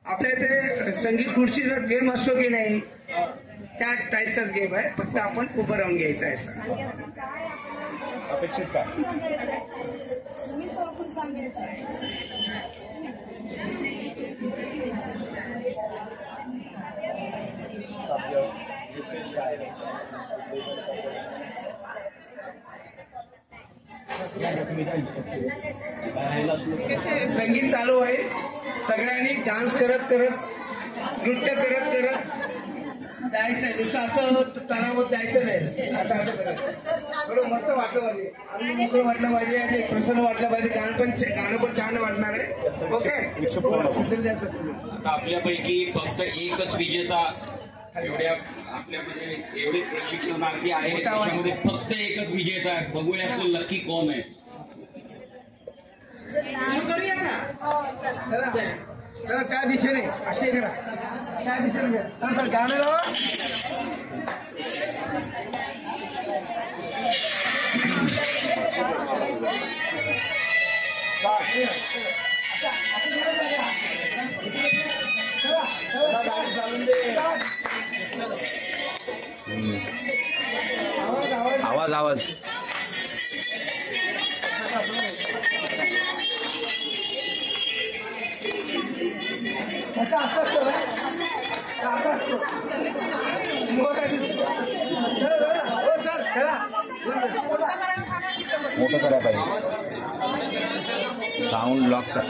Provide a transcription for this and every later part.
आपल्या इथे संगीत खुर्चीचा गेम असतो की नाही, त्या टाईपचाच गेम आहे, फक्त आपण उभं राहून घ्यायचं आहे. सर अपेक्षित काय? संगीत चालू आहे, सगळ्यांनी डान्स करत करत, नृत्य करत करत जायचंय. नुसतं असं तणावात जायचं नाही, असं असं करत थोडं मस्त वाटलं पाहिजे, आम्ही मोकळं वाटलं पाहिजे आणि प्रसन्न वाटलं पाहिजे. गाणं पण छान वाटणार आहे. ओके, आता आपल्यापैकी फक्त एकच विजेता एवढ्या आपल्यामध्ये एवढे प्रशिक्षणार्थी आहेत, त्याच्यामध्ये फक्त एकच विजेता आहे. बघूया आपलं लकी कोण आहे. करूया का? चला त्या दिशेने असे करा, त्या दिशेने घ्या. गाणं लावा. आवाज आवाज मोठं करायला पाहिजे. साऊंड लॉक कर.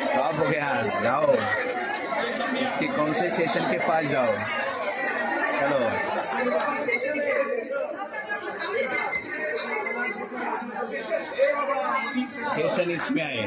स्टॉप हो गया, जाओ इसके कौन से स्टेशन के पास जाओ. चलो स्टेशन इसमें आए.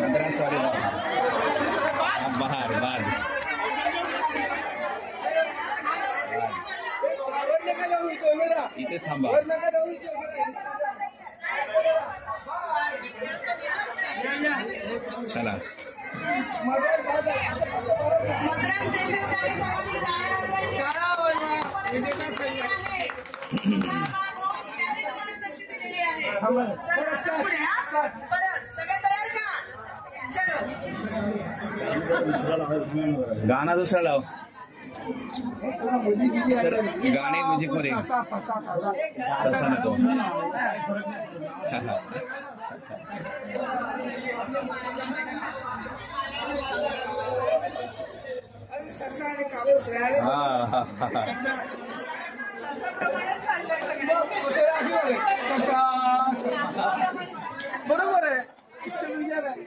मद्रास वाले बाहर बाद इथेच थांबा. चला मद्रास स्टेशनसाठी गाना दूसरा लाओ सर. गाने म्युझिक मध्ये ससा नको. बरोबर आहे, शिक्षण विचार आहे.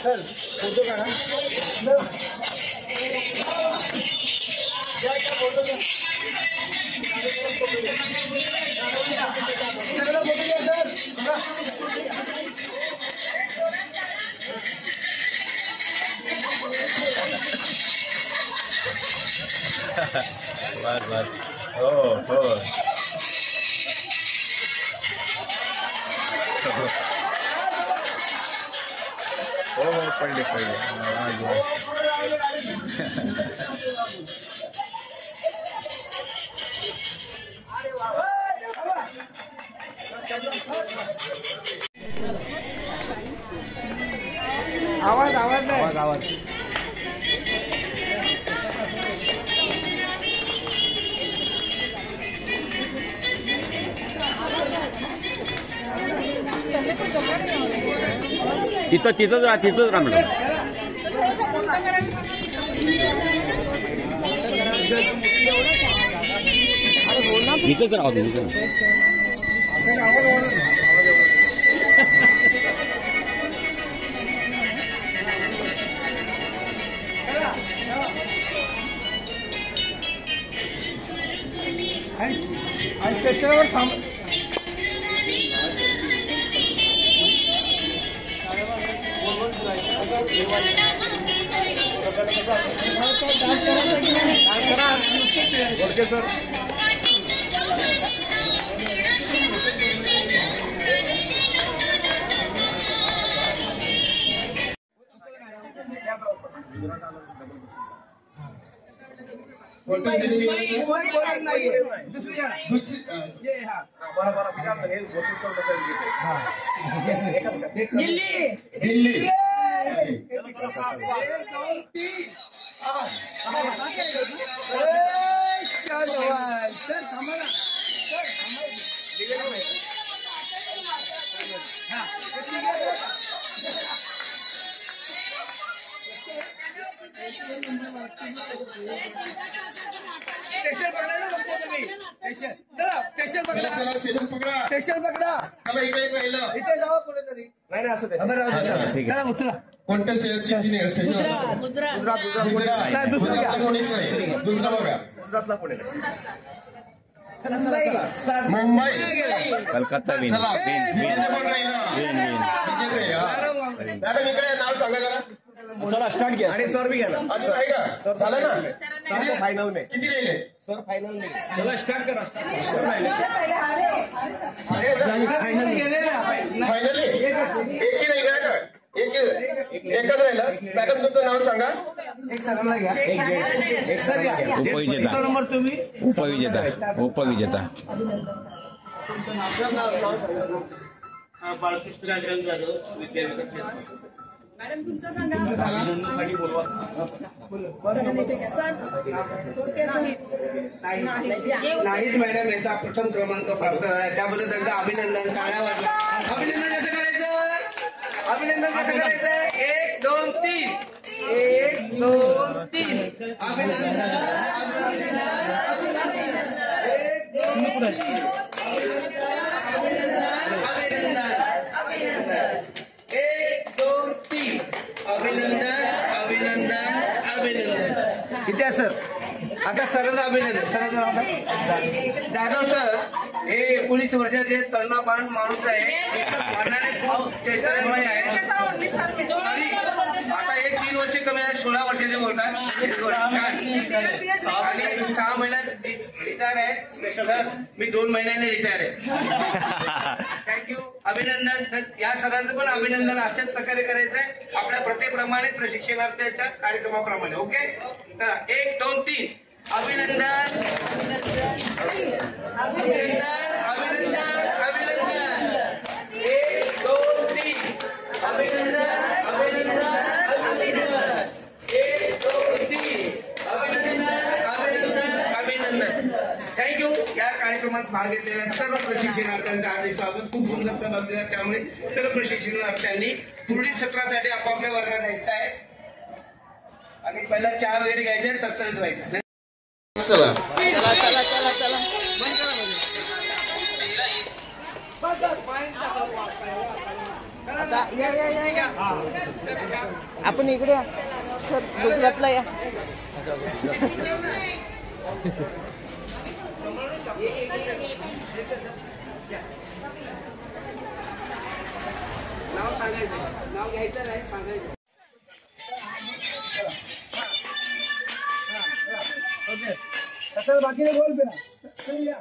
सर फोटो काढा. बस बस हो हो हो हो पडले आवाज नाही आवाज तिथंच राहा मॅडम. इथंच राहा तुम्ही. स्टेशनवर थांब. Okay sir. दिल्ली स्टेशन पकडा. इथे जावा पुढे तरी. नाही असं कोणत्या स्टेशन? गुजरात कोणीच नाही. दुसरा बघा. गुजरातला पुढे. मुंबई कलकत्ता मॅडम इकडे नाव सांगा जरा. चला स्टार्ट घ्या. आणि सर बी घ्या ना. अजून आहे का? झालं ना. फायनल नाही. किती राहिले सर? फायनल नाही. चला स्टार्ट करा. फायनली एकही नाही का? एकच राहिलं. मॅडम तुमचं नाव सांगा. एक सरांना घ्या. एक सर घ्या. उपविजेता नंबर तुम्ही. उपविजेता बाळकृष्ण राजन जाधव विद्याविकास. मॅडम तुमचं सांगा. नाहीच मॅडम याचा प्रथम क्रमांक प्राप्त झाला. त्याबद्दल त्यांचं अभिनंदन. टाळ्या वाजवा. अभिनंदन कसं करायचं? अभिनंदन कसं करायचं? 1 2 3. 1 2 3. अभिनंदन. इथे सर आता सरांचं अभिनंदन. सरांचं जाधव सर हे 19 वर्षाचे तरुणापान माणूस आहे. मनाने खूप चैतन्यमय आहे. आणि आता हे 3 वर्ष कमी आहे. 16 वर्षाचे बोलतात. आणि 6 महिन्यात रिटायर आहे. मी 2 महिन्याने रिटायर आहे. थँक्यू. अभिनंदन. या सरांचं पण अभिनंदन अशाच प्रकारे करायचं आहे. आपल्या प्रथेप्रमाणे प्रशिक्षणार्थीच्या कार्यक्रमाप्रमाणे. ओके चला 1 2 3. अभिनंदन अभिनंदन अभिनंदन अभिनंदन. 1 2 3. अभिनंदन अभिनंदन अभिनंदन. 1 2 3. अभिनंदन अभिनंदन अभिनंदन. थँक्यू. या कार्यक्रमात भाग घेतलेल्या सर्व प्रशिक्षणार्थ्यांचं हार्दिक स्वागत. खूप सुंदर सहभाग दिला. त्यामुळे सर्व प्रशिक्षणार्थ्यांनी पुढील सत्रासाठी आपापल्या वर्गात जायचं आहे. आणि पहिला चहा वगैरे घ्यायचे तत्तरच व्हायचं. चला चला चला चला चला. आपण इकडे गुजरातला या. नाव सांगायचं. नाव घ्यायचं नाही सांगायचं. ओके आता बाकीने बोल पे चल या.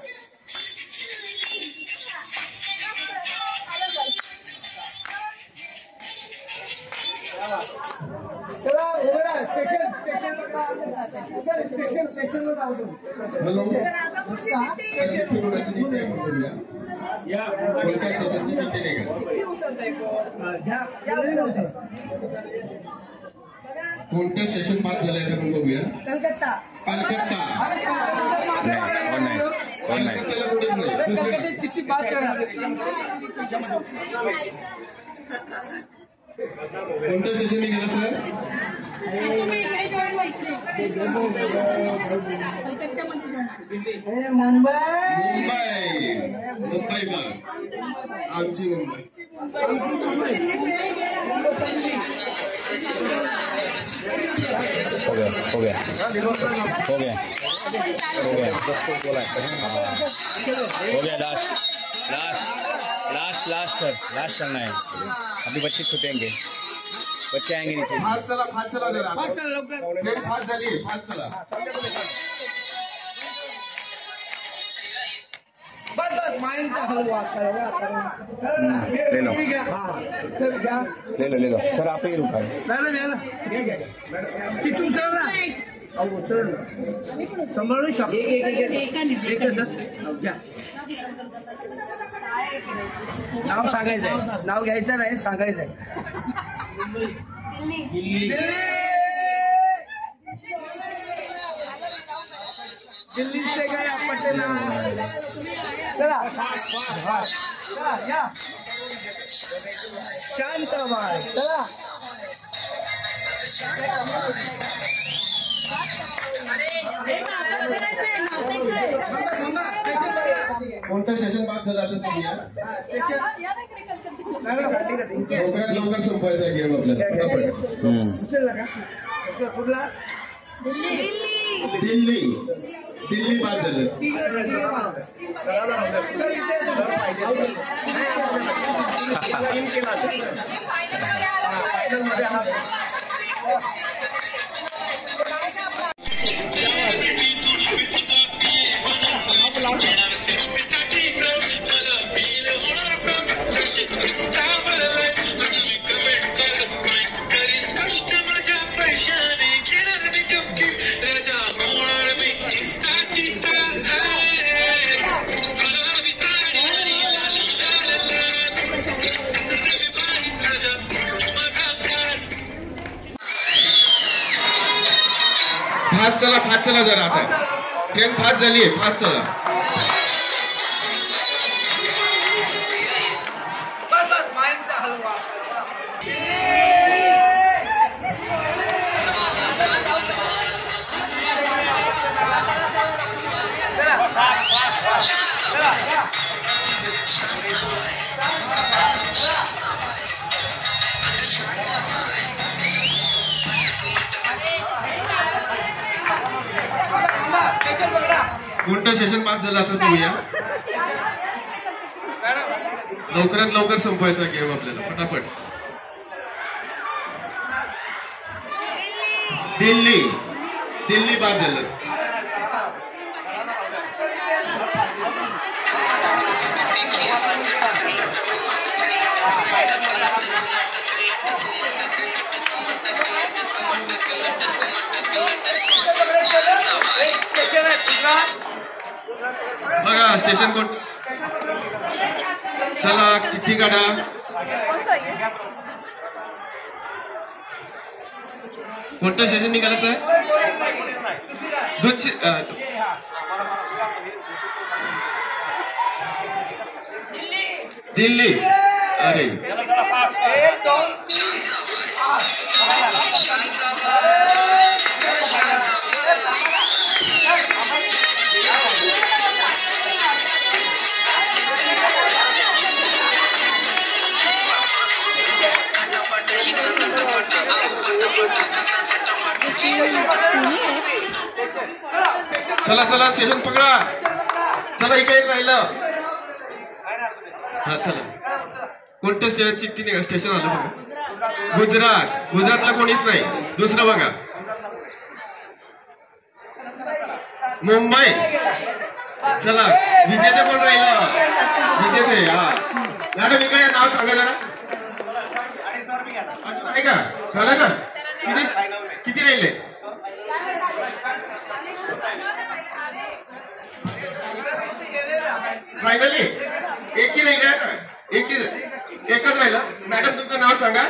चला उभं राहा. स्टेशन स्टेशनवर जाऊ. या कोणत्या स्टेशनची चिठ्ठी नाही का? कोणतं स्टेशन पास झालंय का मग बघूया. कलकत्ता. कलकत्ता. कलकत्त्याला कुठेच नाही. कलकत्ता चिठ्ठी पास करा. कोणतं स्टेशन निघालं सर? मुंबई बघ आमची मुंबई. हो गया हो गया हो गया हो गया हो गया. Last last last last sir last करना है. अभी बच्चे छूटेंगे. बच्चे आएंगे नीचे. फास्ट चला जरा. पास चला लवकर. ट्रेन फास्ट झाली. फास्ट चला. बस बस माइंडचा हलवा ले लो सर घ्या. ले लो सर आप ही रुका. चिठ्ठी चल ना. अहो चल सांभाळू शकतो. एक घ्या. नाव सांगायचंय. नाव घ्यायचं नाही सांगायचंय. दिल्ली से गया पटना. चला या शांताबाई. चला कोणतं स्टेशन पास झालं आता बघूया. लवकरात लवकर संपवायचा गेम आपल्याला फटाफट. उचलला का कुठला. दिल्ली. दिल्ली पास झालं. फास्ट चला जरा. आता ट्रेन फास्ट झालीये. फास्ट चला. माइंडचा हलवा. कोणतं स्टेशन पास झालं आता बघूया. लवकरात लवकर संपवायचा गेम आपल्याला फटाफट. दिल्ली. दिल्ली पास झालं. बघा स्टेशन कोण. चला चिठ्ठी काढा. कोणतं स्टेशन निघालं सर? दूध. दिल्ली. अरे चला चला स्टेशन पकडा. चला इकडे एक राहिलं. हा चला. कोणतं चिठ्ठी नाही स्टेशन आलं बघा. गुजरात. गुजरातला कोणीच नाही. दुसरं बघा. मुंबई चला विजेते कोण राहिलं विजेते हा मॅडम इकडे नाव सांगा जरा अजून आहे का झालं का किती राहिले फायनली एकही राहिलं का एकच राहिलं मॅडम तुमचं नाव सांगा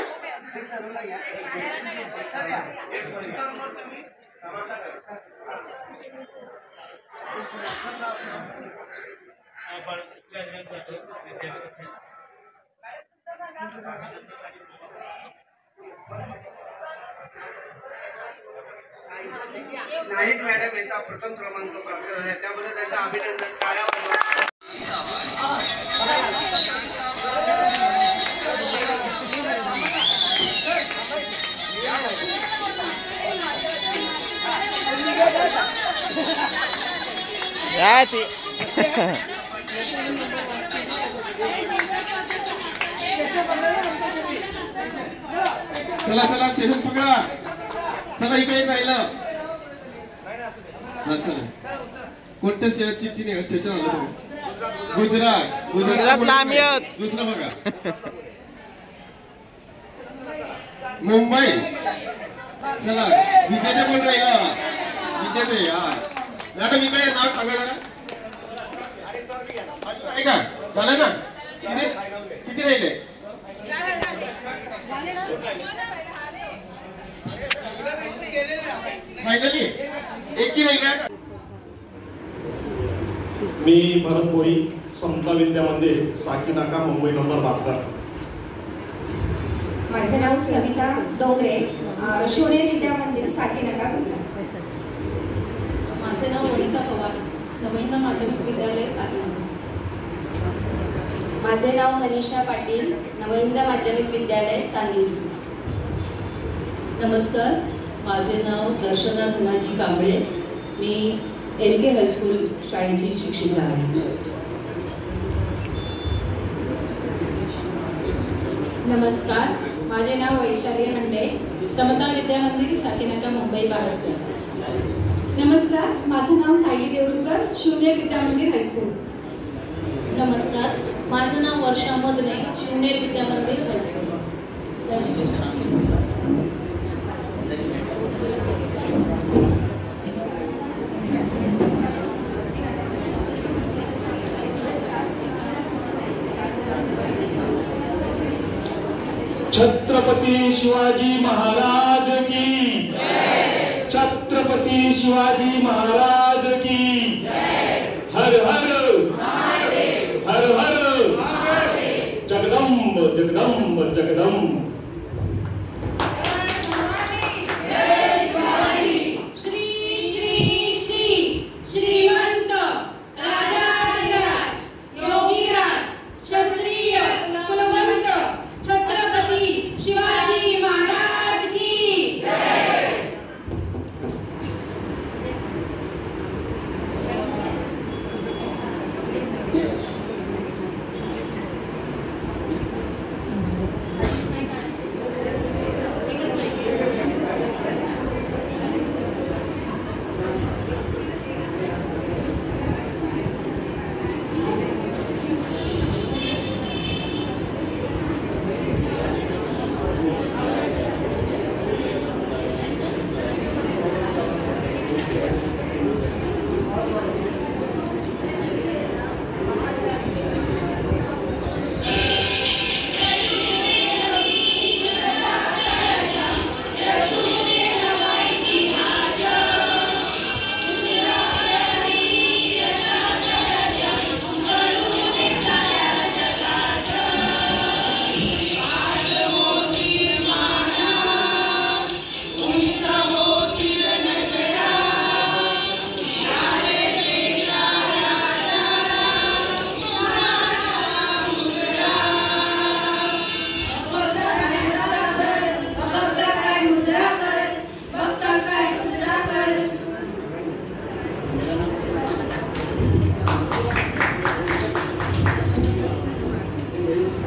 नाहीत मॅडम याचा प्रथम क्रमांक प्राप्त झाला त्याबद्दल त्यांचं अभिनंदन टाळ्या वाजवा. काय ते चला चला सेशन पकडा चला इकडे राहिलं चला कोणत्या चिठ्ठी स्टेशन आलं तुम्ही गुजरातला आम्ही आहोत. दुसरं बघा मुंबई चला विजेते कोण राहिलं विजेते हा मॅडम इकडे नाव सांगा जरा आहे का झालं ना किती राहिले फायनली एकही राहिला मी भरत मोरी समता विद्या मंदिर साकी नाका मुंबई नंबर 12. माझे नाव सविता डोंगरे शिवनेरी विद्या मंदिर साकी नाका. माझे नाव वनिता पवार नवहिंद माध्यमिक विद्यालय साकी. माझे नाव मनीषा पाटील नवहिंद माध्यमिक विद्यालय चांदिवली. नमस्कार, माझे नाव दर्शना धनाजी कांबळे. मी LK हायस्कूल शाळेची शिक्षिका आहे. नमस्कार, माझे नाव वैशाली हंडे समता विद्या मंदिर साकीनाका मुंबई महाराष्ट्र. नमस्कार, माझं नाव सायली देवरुकर शिवनेरी विद्या मंदिर हायस्कूल. नमस्कार, माझं नाव वर्षा मदने शिवनेरी विद्या मंदिर हायस्कूल. छत्रपती शिवाजी महाराज की छत्रपती शिवाजी महाराज की हर हर हर हर जगदंब जगदंब जगदंब.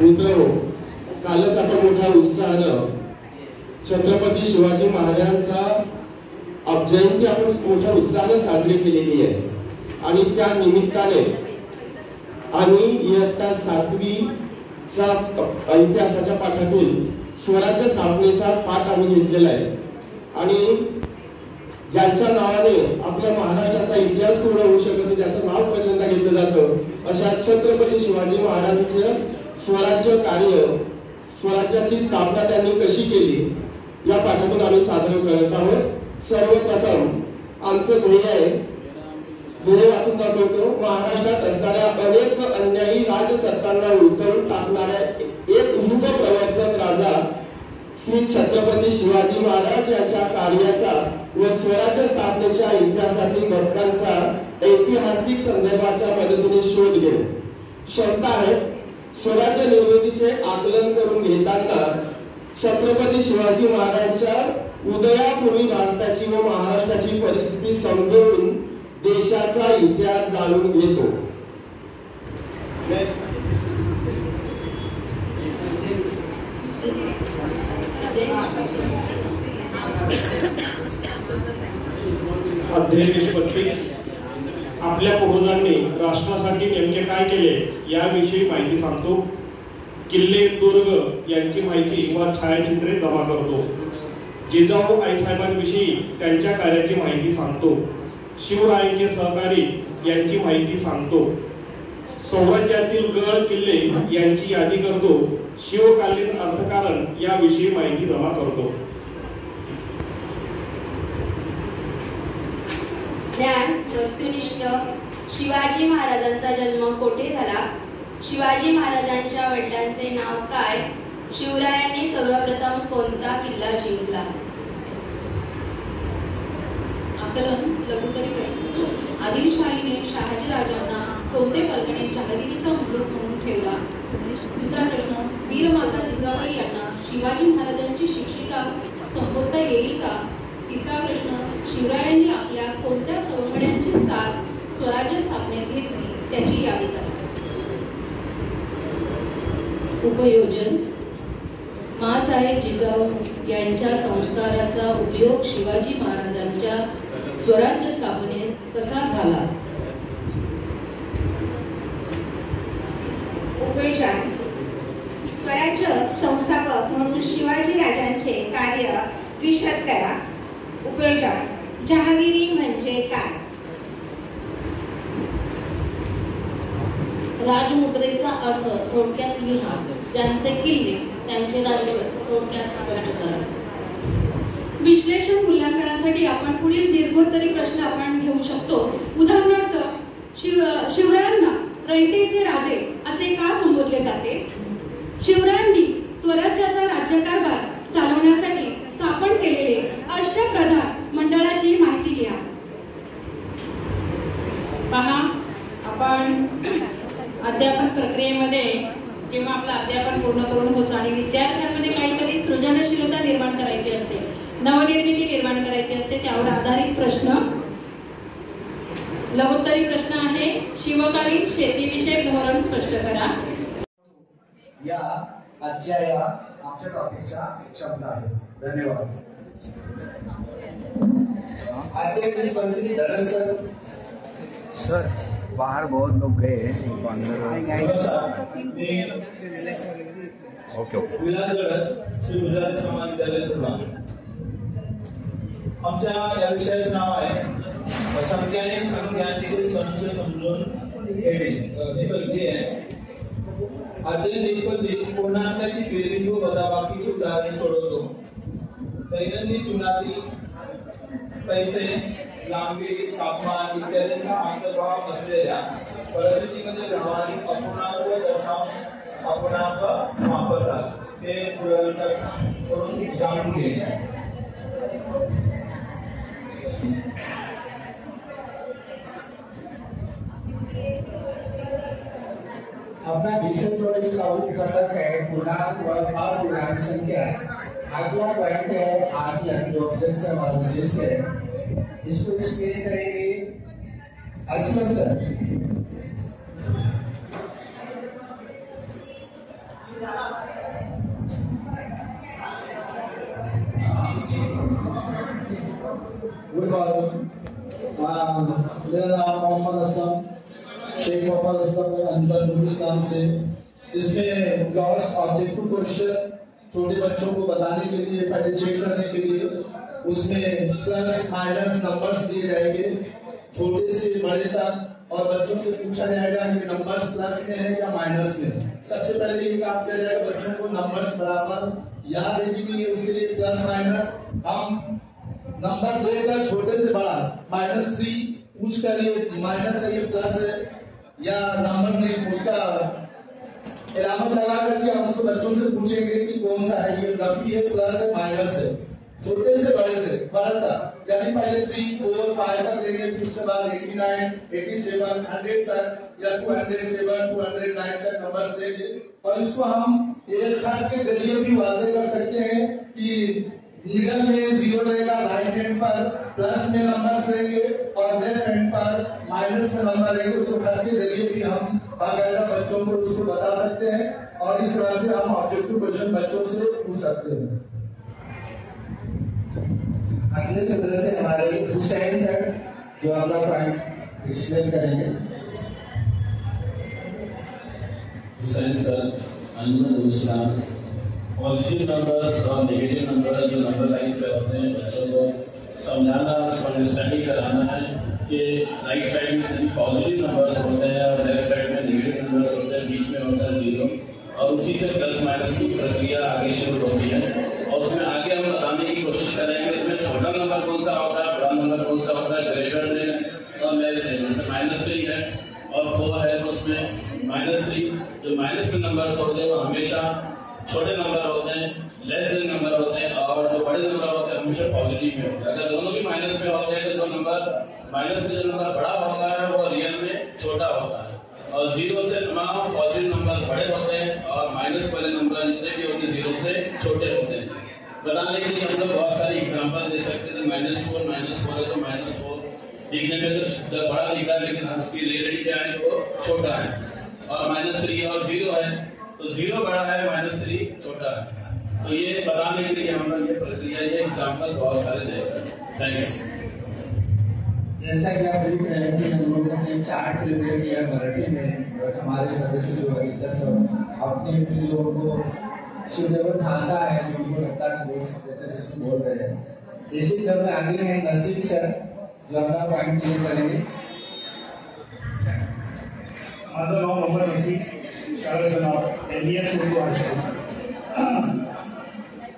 मित्रांनो, कालच आपण मोठ्या उत्साहानं छत्रपती शिवाजी महाराजांचा जयंती आपण मोठ्या उत्साहाने साजरी केलेली आहे आणि त्या निमित्तानेच आम्ही इयत्ता 7वीचा इतिहासाच्या पाठातील स्वराज्य स्थापनेचा पाठ आम्ही घेतलेला आहे आणि ज्यांच्या नावाने आपल्या महाराष्ट्राचा इतिहास पूर्ण होऊ शकत नाही ज्याचं नाव पहिल्यांदा घेतलं जातं अशा छत्रपती शिवाजी महाराजांचं स्वराज्य कार्य स्वराज्याची स्थापना त्यांनी कशी केली या पाठातून आम्ही सादर करत आहोत. सर्वप्रथम आमचं ध्येय आहे, ध्येय वाचून दाखवतो. महाराष्ट्रात असणाऱ्या अनेक अन्यायी राजसत्तांना उलटवून टाकणाऱ्या एक युग प्रवर्तक राजा श्री छत्रपती शिवाजी महाराज यांच्या कार्याचा व स्वराज्य स्थापनेच्या इतिहासातील घटकांचा ऐतिहासिक संदर्भाच्या मदतीने शोध घेणे. क्षमता आहे स्वराज्य निर्मितीचे आकलन करून घेताना छत्रपती शिवाजी महाराजांच्या उदयापूर्वी भारताची व महाराष्ट्राची परिस्थिती समजून देशाचा इतिहास जाणून घेतो. अध्ययन निष्पत्ती. आपल्या पूर्वजांनी राष्ट्रासाठी नेमके काय केले याविषयी माहिती सांगतो. किल्ले दुर्ग यांची माहिती व छायाचित्रे जमा करतो. जिजाऊ आईसाहेबांविषयी त्यांच्या कार्याची माहिती सांगतो. शिवरायांचे सहकारी यांची माहिती सांगतो. सौराज्यातील गड किल्ले यांची यादी करतो. शिवकालीन अर्थकारण याविषयी माहिती जमा करतो. ज्ञान वस्तुनिष्ठ. शिवाजी महाराजांचा जन्म कोठे झाला? शिवाजी महाराजांच्या वडिलांचे नाव काय? शिवरायांनी सर्वप्रथम कोणता किल्ला जिंकला? आकलन लघुतरी प्रश्न. आदिलशाहीने शहाजी राजांना कोणते परगणे जहागिरीचा मुलूक म्हणून ठेवला? दुसरा प्रश्न. वीरमाता जिजाबाई यांना शिवाजी महाराजांची शिक्षिका संबोधता येईल का? तिसरा प्रश्न. शिवरायांनी आपल्या कोणत्या सवंगड्यांची साथ स्वराज्य स्थापनेत घेतली त्याची यादी करा. उपयोजन. माँसाहेब जिजाऊ यांच्या संस्काराचा उपयोग शिवाजी महाराजांच्या स्वराज्य स्थापनेत कसा झाला? उपयोजन. स्वराज्य संस्थापक म्हणून शिवाजी राजांचे कार्य विशद करा. उपयोजन. जहागिरी म्हणजे काय? राजमुद्रेचा अर्थ थोडक्यात लिहा. ज्यांचे किल्ले त्यांचे राज्य थोडक्यात स्पष्ट करा. विश्लेषण मूल्यांकनासाठी आपण पुढील दीर्घोत्तरी प्रश्न आपण घेऊ शकतो. उदाहरणार्थ, शिवरायांना रयतेचे राजे असे का संबोधले जाते? शिवरायांनी स्वराज्याचा राज्यकारभार चालवण्यासाठी स्थापन केलेले अष्टप्रधान मंडळाची माहिती लिहा. पहा, आपण अध्यापन प्रक्रियेमध्ये जेव्हा आपलं अध्यापन पूर्ण करून होतं आणि विद्यार्थ्यांमध्ये काहीतरी सृजनशीलता निर्माण करायची असते, नवनिर्मिती निर्माण करायची असते, त्यावर आधारित प्रश्न. लघुत्तरी प्रश्न आहे, शिवकालीन शेतीविषयक धोरण स्पष्ट करा. या आजच्या या आमच्या टॉपिकच्या शब्द आहे. धन्यवाद. सर बाहर बहुत लोग गए तो अंदर ओके ओके. श्री गुजराती समाज विद्यालय तुला आमच्या या विषयाचे नाव आहे संख्याने संख्यांचे संच समजून घेणे. अध्ययन निष्पत्ती पूर्णांकाची बेरीज व वजाबाकीची उदाहरणे सोडवतो. दैनंदिन जीवनातील पैसे, लांबी, तापमान इत्यादींचा अंतर्भाव असलेल्या परिस्थितीमध्ये व्यावहारिक अपूर्णांक व दशांश अपूर्णांक वापरतात. ते करून जाणून घेणे. अपना विषय जो इसका घटक है पूर्णांक व अपूर्णांक संख्या. अगला पॉइंट है आकलन, जो से हमारा उद्देश्य है. इसको एक्सप्लेन करेंगे असलम सर. Good morning. मेरा नाम मोहम्मद असलम शेख मोहम्मद असलम है अंतर इस्लाम से। इसमें क्लास ऑब्जेक्टिव क्वेश्चन छोटे बच्चों को बताने के लिए, पहले चेक करने के लिए उसमें प्लस माइनस नंबर्स दिए जाएंगे छोटे से बड़े तक, और बच्चों से पूछा जाएगा कि नंबर्स प्लस में है या माइनस में। सबसे पहले ये काम किया जाएगा बच्चों को नंबर्स बराबर याद रखिए, उसके लिए प्लस माइनस हम नंबर देकर छोटे से बड़ा -3 पूछ कर ये माइनस है ये प्लस है, या नंबर उसका इलामत लगा करके हम उसको बच्चों से पूछेंगे कि कौन सा है, ये रफी है, प्लस है, माइनस है, छोटे से बड़े से बड़ा तक। यानी पहले 3, 4, 5 तक देंगे, फिर उसके बाद 89, 87, 100 तक या 207, 209 तक नंबर्स देंगे। और इसको हम एक खत के जरिए भी वाजे कर सकते हैं कि मिडल में 0 रहेगा, राइट हैंड पर प्लस में नंबर्स रहेंगे और लेफ्ट हैंड पर माइनस में नंबर रहेंगे। उसको खत के जरिए भी हम बाकायदा बच्चों को उसको बता सकते हैं, और इस तरह से हम ऑब्जेक्टिव क्वेश्चन बच्चों से पूछ सकते हैं। अगले सदस्य हमारे हुसैन सर जो अपना पॉइंट एक्सप्लेन करेंगे। हुसैन सर अनमन पॉजिटिव नंबर्स और नेगेटिव नंबर जो नंबर लाइन पे होते हैं बच्चों को समझाना, उसको अंडरस्टैंडिंग कराना है कि राइट साइड में पॉजिटिव नंबर्स होते हैं और लेफ्ट साइड में नेगेटिव नंबर्स होते हैं, बीच में होता है 0, और उसी से प्लस माइनस की प्रक्रिया आगे शुरू होती है। और उसमें आगे हम बताने की कोशिश करेंगे उसमें छोटा नंबर कौन सा होता है, बड़ा नंबर कौन सा होता है, ग्रेटर देन और लेस देन। जैसे -3 है और 4 है तो उसमें -3 जो माइनस के नंबर्स होते हैं वो हमेशा छोटे नंबर होते हैं, लेस देन नंबर होते हैं, और जो बड़े नंबर होते हैं हमेशा पॉजिटिव में होते हैं। अगर दोनों भी माइनस में होते हैं तो जो नंबर माइनस में जो नंबर बड़ा होता है वो रियल में छोटा होता है, और 0 से तमाम पॉजिटिव नंबर बड़े होते हैं और माइनस वाले नंबर जितने भी होते हैं 0 से छोटे होते हैं। बताने के लिए हम लोग बहुत सारी एग्जाम्पल दे सकते थे। -4 है तो -4 दिखने में तो बड़ा दिखा है, लेकिन उसकी रियलिटी क्या है वो छोटा है। और -3 और 0 है तो 0 बड़ा है, -3 छोटा है। तो ये बताने के लिए हम लोग ये प्रक्रिया, ये एग्जाम्पल बहुत सारे दे सकते हैं। थैंक्स। जैसा कि आप देख रहे हैं कि हम लोगों ने चार्ट प्रिपेयर किया मराठी में, और हमारे सदस्य जो है सब अपने जो उनको सुटेबल भाषा है जो उनको लगता है बोल सकते थे जिसको बोल रहे हैं। इसी क्रम में आगे हैं नसीब सर जो अपना पॉइंट क्लियर करेंगे। माझं नाव मोहम्मद नसीब, शाळेचं नाव LES उर्दू हायस्कूल।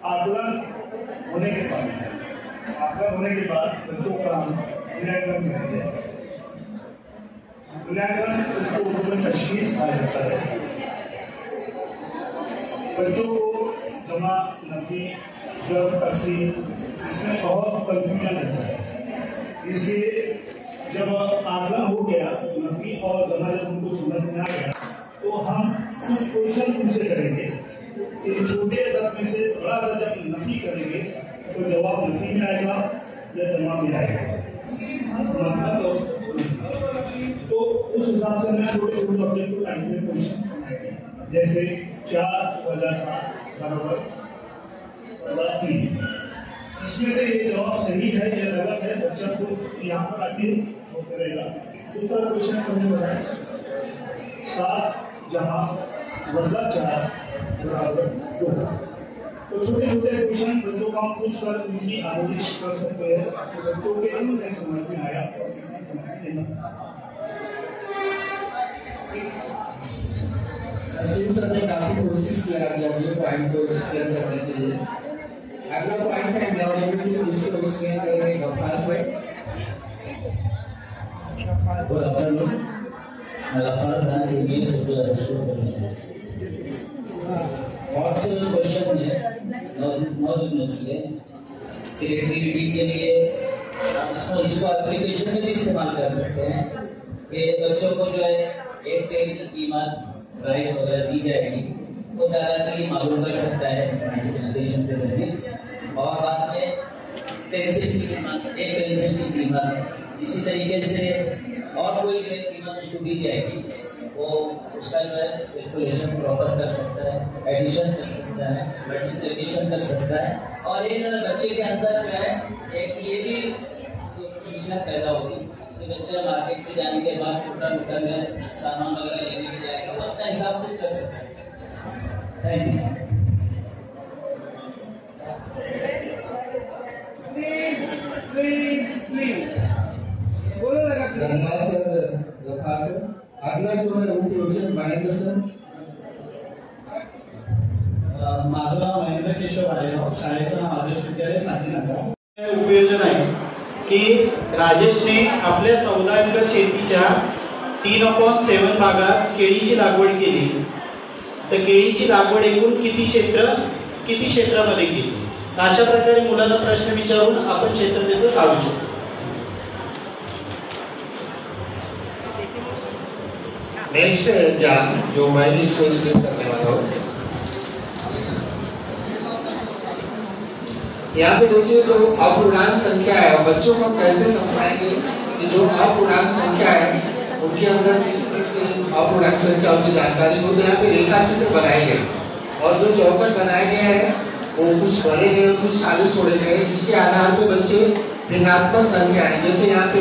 आकलन होने के बाद बच्चों का मूल्यांकन करेंगे। मूल्यांकन इसको उर्दू में तशखीस कहा जाता है। बच्चों को जमा, नफी, जब, तकसीम इसमें बहुत कंफ्यूजन रहता है। इसलिए जब आकलन हो गया, नफी और जमा जब उनको समझ में आ गया तो हम कुछ क्वेश्चन पूछे करेंगे। इन छोटे अदद में से बड़ा अदद जब नफी करेंगे तो जवाब नफी में आएगा या जमा में आएगा। तो उस हिसाब से मैं छोटे छोटे ऑब्जेक्ट को टाइम में क्वेश्चन जैसे 4 + 7 = 3। इसमें से ये जवाब सही है या गलत है बच्चा को यहाँ पर आके वो करेगा। दूसरा क्वेश्चन समझ में आए 7 जहाँ बदला 4 = 2। तो छोटे छोटे क्वेश्चन बच्चों का हम पूछ कर उनकी आलोचना कर सकते हैं। तो बच्चों के लिए समझ में आया नसीब सर ने काफी कोशिश किया अगले पॉइंट को एक्सप्लेन करने के लिए। अगला पॉइंट है ग्राउंड जिसको एक्सप्लेन करेंगे गफ्फार सर। गुड आफ्टरनून, मैं गफ्फार खान इंग्लिश उर्दू हाईस्कूल बहुत से क्वेश्चन है नॉलेज के लिए, क्रिएटिविटी के लिए आप इसको एप्लीकेशन में भी इस्तेमाल कर सकते हैं कि बच्चों को जो है एक पेन की कीमत प्राइस वगैरह दी जाएगी, वो ज़्यादातर मालूम कर सकता है मल्टीप्लिकेशन के जरिए। और बाद में पेंसिल की कीमत, एक पेंसिल की कीमत, इसी तरीके से और कोई कीमत उसको दी जाएगी, वो उसका जो है कैलकुलेशन प्रॉपर कर सकता है, एडिशन कर सकता है, मल्टीप्लिकेशन कर सकता है। और एक बच्चे के अंदर जो है एक ये भी खुशियाँ पैदा होगी। तो बच्चा मार्केट में जाने के बाद छोटा मोटा में सामान वगैरह लेने के जाएगा, वो अपना हिसाब खुद कर सकता है। Thank you. धन्यवाद सर, गफार सर। अगला जो है उपयोजन महेंद्र सर। माझं नाव महेंद्र केशव आलेराव, शाळेचं नाव आदर्श विद्यालय साठीनाका। उपयोजन आहे की राजेशने आपल्या 14 एकर शेतीच्या 3/7 भागात केळीची लागवड केली। तर केळीची लागवड एकूण किती क्षेत्रामध्ये केली? अशा प्रकारे मुलांना प्रश्न विचारून आपण क्षेत्र त्याचं काढू शकतो। नेक्स्ट ज्ञान जो मैं एक्सप्लेन करने वाला हूँ। यहाँ पे देखिए जो अपूर्णांक संख्या है, बच्चों को कैसे समझाएंगे कि जो अपूर्णांक संख्या है उनके अंदर किस तरह से अपूर्णांक संख्या उनकी जानकारी हो। तो यहाँ पे रेखा चित्र बनाए गए और जो चौकट बनाए गए हैं वो कुछ भरे गए, कुछ खाली छोड़े गए, जिसके आधार पर बच्चे ऋणात्मक संख्या है, जैसे यहाँ पे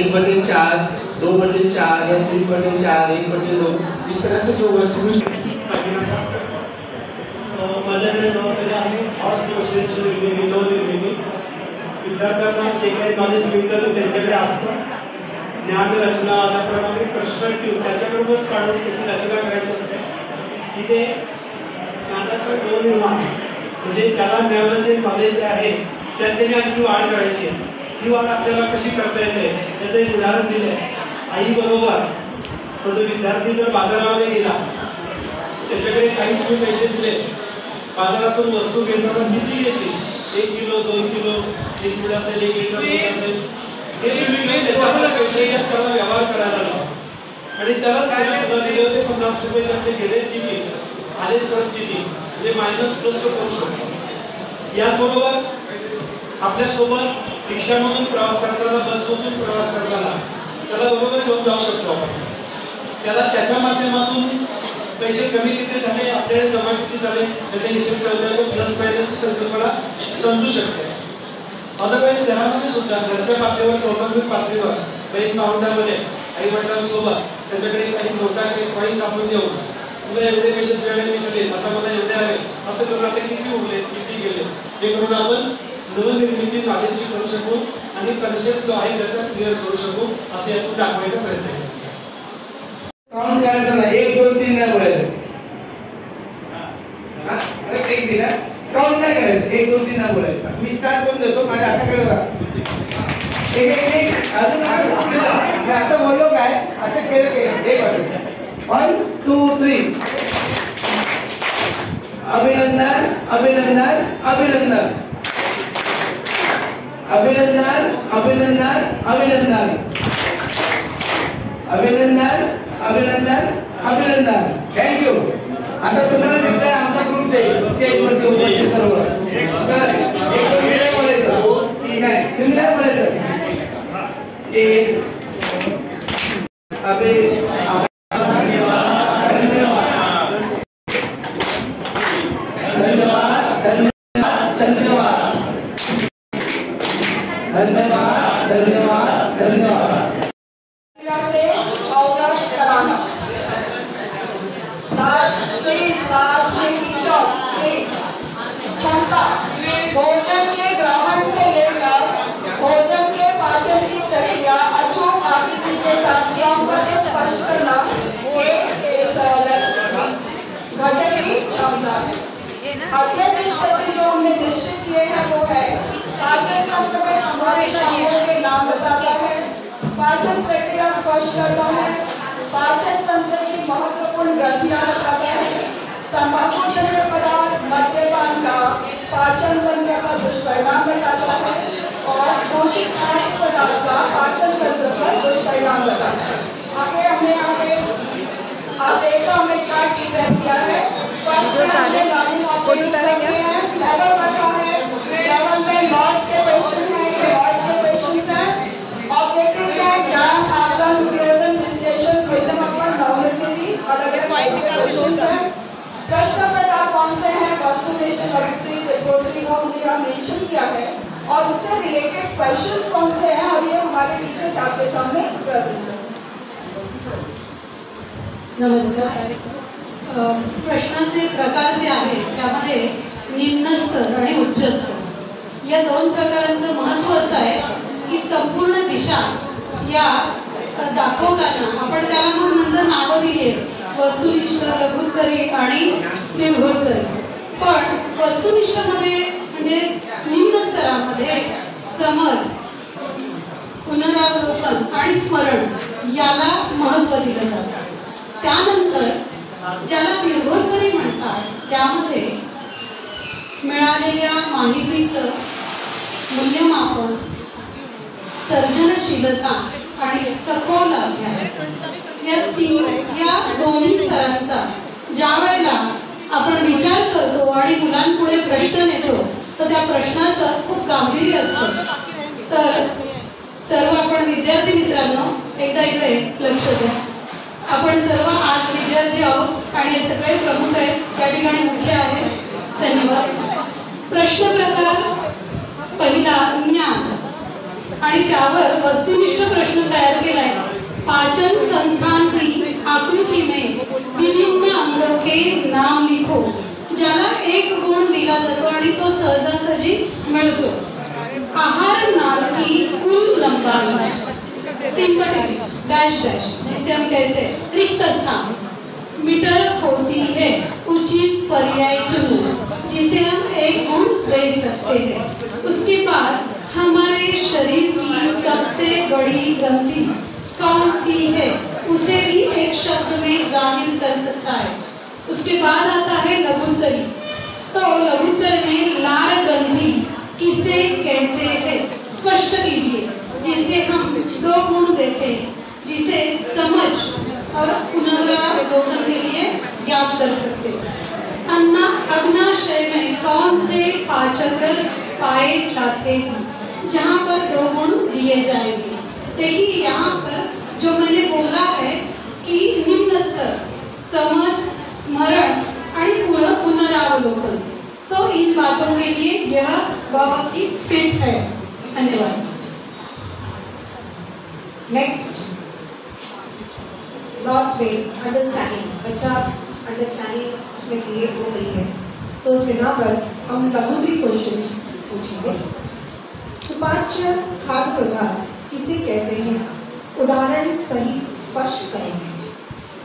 1/4, 2/4 या 3/4, 1/2, इस तरह से जो वस्तु माझ्याकडे जबाबदारी आहे हॉर्स क्वेश्चनची निर्मिती, नवनिर्मिती। विद्यार्थ्यांना जे काही नॉलेज मिळतं त्यांच्याकडे असतं। ज्ञान रचना त्याप्रमाणे प्रश्न ठेवून त्याच्याकडूनच काढून त्याची रचना करायची असते। इथे ज्ञानाचं नवनिर्माण म्हणजे त्याला ज्ञानाचं जे नॉलेज आहे त्यात त्याने आणखी वाढ करायची आहे। ही वाढ आपल्याला कशी करता येते त्याचं एक उदाहरण दिलं आहे। आई बरोबर तो जो विद्यार्थी जर बाजारामध्ये गेला, त्याच्याकडे काही तुम्ही पैसे दिले, बाजारातून वस्तू घेताना किती घेतली, 1 किलो 2 किलो, 1 किलो असेल, 1 लिटर दूध असेल, हे तुम्ही काही त्याच्यामध्ये पैसे घेत त्याला व्यवहार करायला लावा आणि त्याला तुला दिले होते 50 रुपये, तर ते गेले किती, आले परत किती, म्हणजे मायनस प्लस तो करू शकतो। याचबरोबर आपल्यासोबत रिक्षामधून प्रवास करताना, बसमधून प्रवास करताना त्याला बरोबर घेऊन जाऊ शकतो आपण। त्याला त्याच्या माध्यमातून पैसे कमी किती झाले, आपल्याला जमा किती झाले याचा हिशोब ठेवता प्लस मायनसची संकल्पना समजू शकते। अदरवाईज घरामध्ये सुद्धा घरच्या पातळीवर, कौटुंबिक पातळीवर, बहीण भावंडांमध्ये आई वडिलांसोबत त्याच्याकडे काही नोटा कॉईन्स आपण देऊन तुला एवढे पैसे मिळाले मिळाले, आता मला एवढे आले, असं करून आता किती उरले किती गेले हे करून आपण नवनिर्मिती नॉलेजची करू शकू आणि कन्सेप्ट जो आहे त्याचा क्लिअर करू शकू, असे यातून दाखवायचा प्रयत्न केला। काउंट करायचं ना, 1 2 3 नाही बोलायचं। एक मिनिट काउंट नाही करायचं, 1 2 3 नाही बोलायचं। मी स्टार्ट करून देतो, माझ्या हाताकडे बघा। एक अजून मी असं बोललो काय, असं केलं एक वाटत 1 2 3 अभिनंदन अभिनंदन अभिनंदन अभिनंदन अभिनंदन अभिनंदन अभिनंदन अभिनंदन अभिनंदन। थँक्यू। आता तुम्हाला रिप्लाय आमचा ग्रुप देईल स्टेजवरती उपस्थित सर्व। सर 1 2 3 नाही बोलायचं, ठीक आहे, तुम्ही नाही बोलायचं। धन्यवाद धन्यवाद धन्यवाद। से अवगत कराना। लास्ट में टीचर्स प्लीज। क्षमता भोजन के ग्रहण से लेकर भोजन के पाचन की प्रक्रिया अचूक आकृति के साथ क्रमबद्ध स्पष्ट करना घटक की क्षमता है। अध्ययन निष्पत्ति जो हमने निश्चित किए हैं वो है पाचन तंत्र में संभावित अंगों के नाम बताता है, पाचन प्रक्रिया स्पष्ट करता है, पाचन तंत्र की महत्वपूर्ण ग्रंथियां बताता है, तंबाकू जन्य पदार्थ मद्यपान का पाचन तंत्र पर दुष्परिणाम बताता है और दूषित खाद्य पदार्थ का पाचन तंत्र पर दुष्परिणाम बताता है। आगे हमने यहाँ पे आप देखो हमने चार्ट प्रिपेयर किया है। फर्स्ट में हमने लर्निंग ऑब्जेक्टिव्स रखे हैं, लेवल रखा है, लेवल में लॉट्स के क्वेश्चन हैं, ये लॉट्स के क्वेश्चंस हैं। ऑब्जेक्टिव्स हैं ज्ञान, आकलन, उपयोजन, विश्लेषण, मूल्यमापन, नवनिर्मिति, अलग-अलग क्वेश्चंस हैं। प्रश्न प्रकार कौन से हैं? वस्तुनिष्ठ, लघुपरीत, रिपोर्टरी को हमने यहाँ मेंशन किया है और उससे रिलेटेड क्वेश्चंस कौन से हैं अभी हमारे टीचर्स आपके सामने प्रेजेंट हैं। नमस्कार. प्रश्नाचे प्रकार जे आहेत त्यामध्ये निम्न स्तर आणि उच्च स्तर या दोन प्रकारांचं महत्त्व असं आहे की संपूर्ण दिशा या दाखवताना आपण त्याला मग नंतर नावं दिली आहेत वस्तुनिष्ठ, लघुत्तरी आणि दीर्घोत्तरी. पण वस्तुनिष्ठमध्ये म्हणजे निम्न स्तरामध्ये समज, पुनरावलोकन आणि स्मरण याला महत्त्व दिलं जातं. त्यानंतर ज्याला दीर्घोत्तरी म्हणतात त्यामध्ये मिळालेल्या माहितीचं मूल्यमापन, सर्जनशीलता आणि सखोल अभ्यास या दोन्ही स्तरांचा ज्या वेळेला आपण विचार करतो आणि मुलांपुढे प्रश्न नेतो तर त्या प्रश्नाचं खूप गांभीर्य असतं. तर सर्व आपण विद्यार्थी मित्रांनो एकदा इकडे लक्ष द्या. आपण सर्व आज विद्यार्थी आहोत आणि हे सगळे प्रमुख आहेत, त्या ठिकाणी मुख्य आहेत. धन्यवाद. प्रश्न प्रकार पहिला ज्ञान आणि त्यावर वस्तुनिष्ठ प्रश्न तयार केलाय. पाचन संस्थान की आकृती में विभिन्न अंगों के नाम लिखो. ज्याला एक गुण दिला जातो आणि तो सहजासहजी मिळतो. आहार नाल की कुल लंबाई डैश डैश जिसे हम कहते हैं रिक्त स्थान मीटर होती है. उचित पर्याय चुनो जिसे हम एक गुण दे सकते हैं. उसके बाद हमारे शरीर की सबसे बड़ी ग्रंथि कौन सी है उसे भी एक शब्द में जाहिर कर सकता है. उसके बाद आता है लघुत्तरी. तो लघुत्तरी में लार ग्रंथि किसे कहते हैं स्पष्ट कीजिए जिसे हम 2 गुण देते हैं, जिसे समझ और पुनरावलोकन के लिए ज्ञात कर सकते हैं. अग्नाशय में कौन से पाचक रस पाए जाते हैं जहाँ पर 2 गुण दिए जाएंगे. देखिए यहाँ पर जो मैंने बोला है कि निम्न स्तर समझ, स्मरण आणि पुनरावलोकन, तो इन बातों के लिए यह बहुत ही फिट है. धन्यवाद. नेक्स्ट लॉर्ड्स वे अंडरस्टैंडिंग. बच्चा अंडरस्टैंडिंग उसमें क्रिएट हो गई है तो उसमें ना पर हम लघुत्तरी क्वेश्चंस पूछेंगे. सुपाच्य खाद्य पदार्थ किसे कहते हैं उदाहरण सही स्पष्ट करेंगे.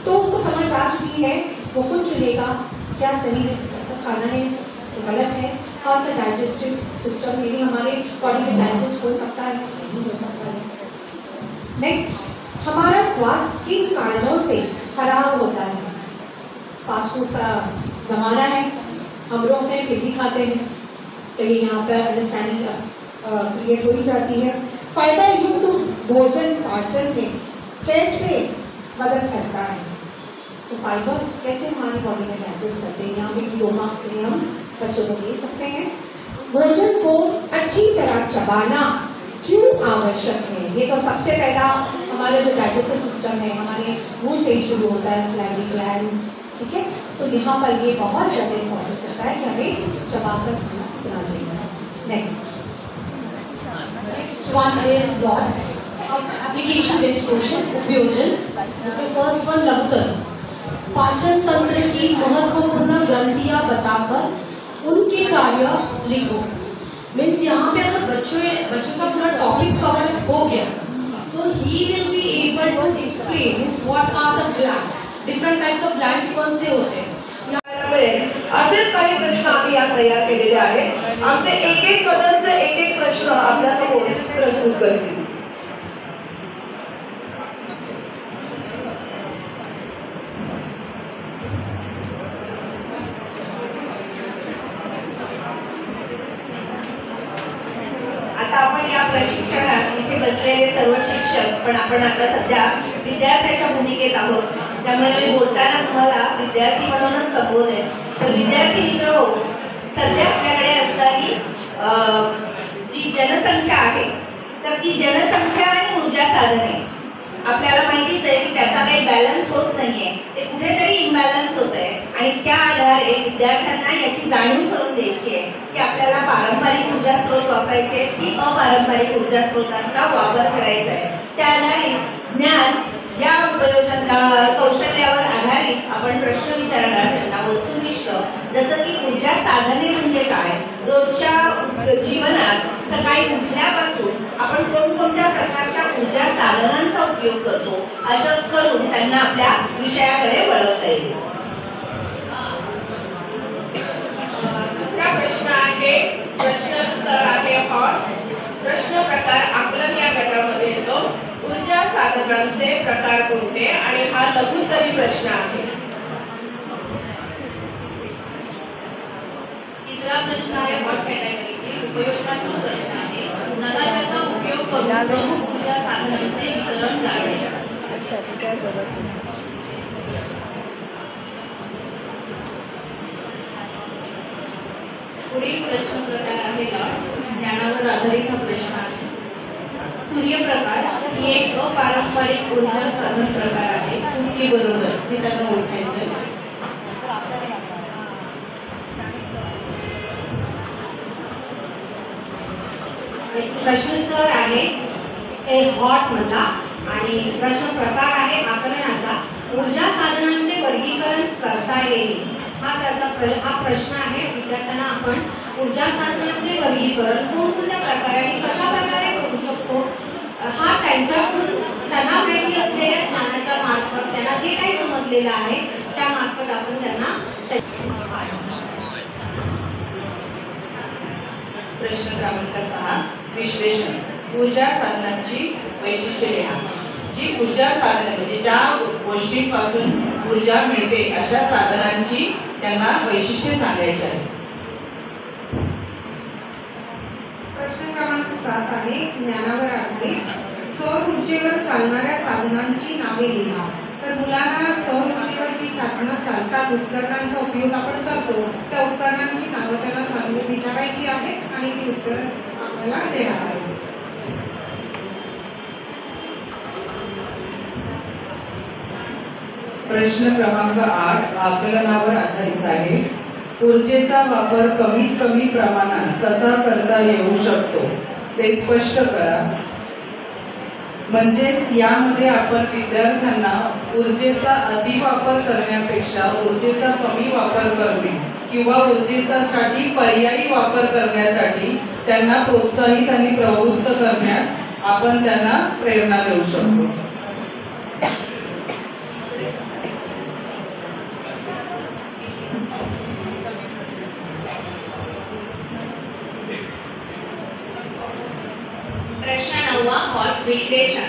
तो उसको समझ आ चुकी है, वो खुद चुनेगा क्या सही खाना है गलत है, कौन सा डाइजेस्टिव सिस्टम यदि हमारे बॉडी में डाइजेस्ट हो सकता है नहीं हो सकता है. नेक्स्ट हमारा स्वास्थ्य किन कारणों से खराब होता है. फास्ट फूड का ज़माना है, हम लोग अपने फिर भी खाते हैं तो ये यहाँ पर अंडरस्टैंडिंग क्रिएट हो ही जाती है. फाइबर युक्त भोजन पाचन में कैसे मदद करता है. तो फाइबर्स कैसे हमारी बॉडी में डाइजेस्ट करते हैं, यहाँ पे 2 मार्क्स के लिए हम बच्चों को दे सकते हैं. भोजन को अच्छी तरह चबाना क्यों आवश्यक है. ये तो सबसे पहला हमारा जो डाइजेस्टिव सिस्टम है हमारे मुंह से ही शुरू होता है, स्लाइविक ग्लैंड्स. ठीक है, तो यहाँ पर ये बहुत ज़्यादा इम्पोर्टेंस होता है कि हमें चबाकर खाना कितना चाहिए. Next one is dots, application based question, उपयोजन. उसमें फर्स्ट वन लघुत्तर. पाचन तंत्र की महत्वपूर्ण ग्रंथियां बताकर उनके कार्य लिखो. मीन्स यहाँ पे अगर बच्चों का पूरा टॉपिक कवर हो गया तो he will be able to explain means what are the glands, different types of glands कौन से होते हैं. असेच काही प्रश्न आम्ही यात तयार केलेले आहेत. आमचे एक सदस्य एक प्रश्न आपल्यासमोर प्रस्तुत करतील. आता आपण या प्रशिक्षणात इथे बसलेले सर्व शिक्षक पण आपण आता सध्या विद्यार्थ्याच्या भूमिकेत आहोत, त्यामुळे मी बोलताना तुम्हाला विद्यार्थी म्हणूनच संबोधेन. तर विद्यार्थी मित्र हो, सध्या आपल्याकडे असणारी जी जनसंख्या आहे तर ती जनसंख्या आणि ऊर्जा साधने आपल्याला माहितीच आहे की त्याचा काही बॅलन्स होत नाहीये, ते कुठेतरी इम्बॅलन्स होत आहे आणि त्या आधारे विद्यार्थ्यांना याची जाणीव करून द्यायची आहे की आपल्याला पारंपरिक ऊर्जा स्रोत वापरायचे आहेत की अपारंपरिक ऊर्जा स्रोतांचा वापर करायचा आहे. त्या आधारे ज्ञान या कौशल्यावर आधारित आपण प्रश्न विचारणार त्यांना वस्तुनिष्ठ, जसं की ऊर्जा साधने म्हणजे काय, रोजच्या जीवनात सकाळी उठल्यापासून आपण कोणकोणत्या प्रकारच्या ऊर्जा साधनांचा उपयोग करतो, असं करून त्यांना आपल्या विषयाकडे वळवता येईल. दुसरा प्रश्न आहे, प्रश्न स्तर आहे हॉट. प्रश्न प्रकार आकलन या गटामध्ये येतो. ऊर्जा साधनांचे प्रकार कोणते आणि हा लघुतरी प्रश्न आहे. तिसरा प्रश्न आहे हॉट कॅटेगरीतील उपयोगात्मक प्रश्न आहे. नकाशाचा उपयोग करून प्रमुख ऊर्जा साधनांचे वितरण जाणणे. पुढील प्रश्न प्रकार आहे ज्ञानावर आधारित हा प्रश्न आहे. सूर्यप्रकाश ही एक अपारंपरिक ऊर्जा साधन प्रकार आहे. चुकी बरोबर हे त्यांना ओळखायचं. प्रश्नोत्तर आहे हे हॉट मधला आणि प्रश्न प्रकार आहे आकलनाचा. ऊर्जा साधनांचे वर्गीकरण करता येईल हा प्रश्न आहे. विद्यार्थ्यांना आपण ऊर्जा साधनांचे वर्गीकरण कोणकोणत्या प्रकारे आणि कशा प्रकारे करू शकतो हा त्यांच्याकडून त्यांना माहिती असलेल्या ज्ञानाच्या मार्फत त्यांना जे काही समजलेलं आहे त्या मार्फत आपण त्यांना. प्रश्न क्रमांक 6 विश्लेषण. ऊर्जा साधनांची वैशिष्ट्ये लिहा. जी ऊर्जा साधने म्हणजे ज्या गोष्टींपासून ऊर्जा मिळते अशा साधनांची त्यांना वैशिष्ट्ये सांगायची आहे. प्रश्न क्रमांक 7 आहे ज्ञानावर आधारित. सौर ऊर्जेवर चालणाऱ्या साधनांची नावे लिहा. तर मुलांना सौर ऊर्जेवरची साधनं चालतात, उपकरणांचा उपयोग आपण करतो, त्या उपकरणांची नावं त्यांना सांगून विचारायची आहेत आणि ती उत्तर आपल्याला देणार आहे. प्रश्न क्रमांक 8 आकलनावर आधारित आहे. ऊर्जेचा वापर कमीत कमी प्रमाणात कसा करता येऊ शकतो ते स्पष्ट करा. म्हणजेच यामध्ये आपण विद्यार्थ्यांना ऊर्जेचा अतिवापर करण्यापेक्षा ऊर्जेचा कमी वापर करणे किंवा ऊर्जेचा साठी पर्यायी वापर करण्यासाठी त्यांना प्रोत्साहित आणि प्रवृत्त करण्यास आपण त्यांना प्रेरणा देऊ शकतो. प्रश्न 9 हॉट विश्लेषण.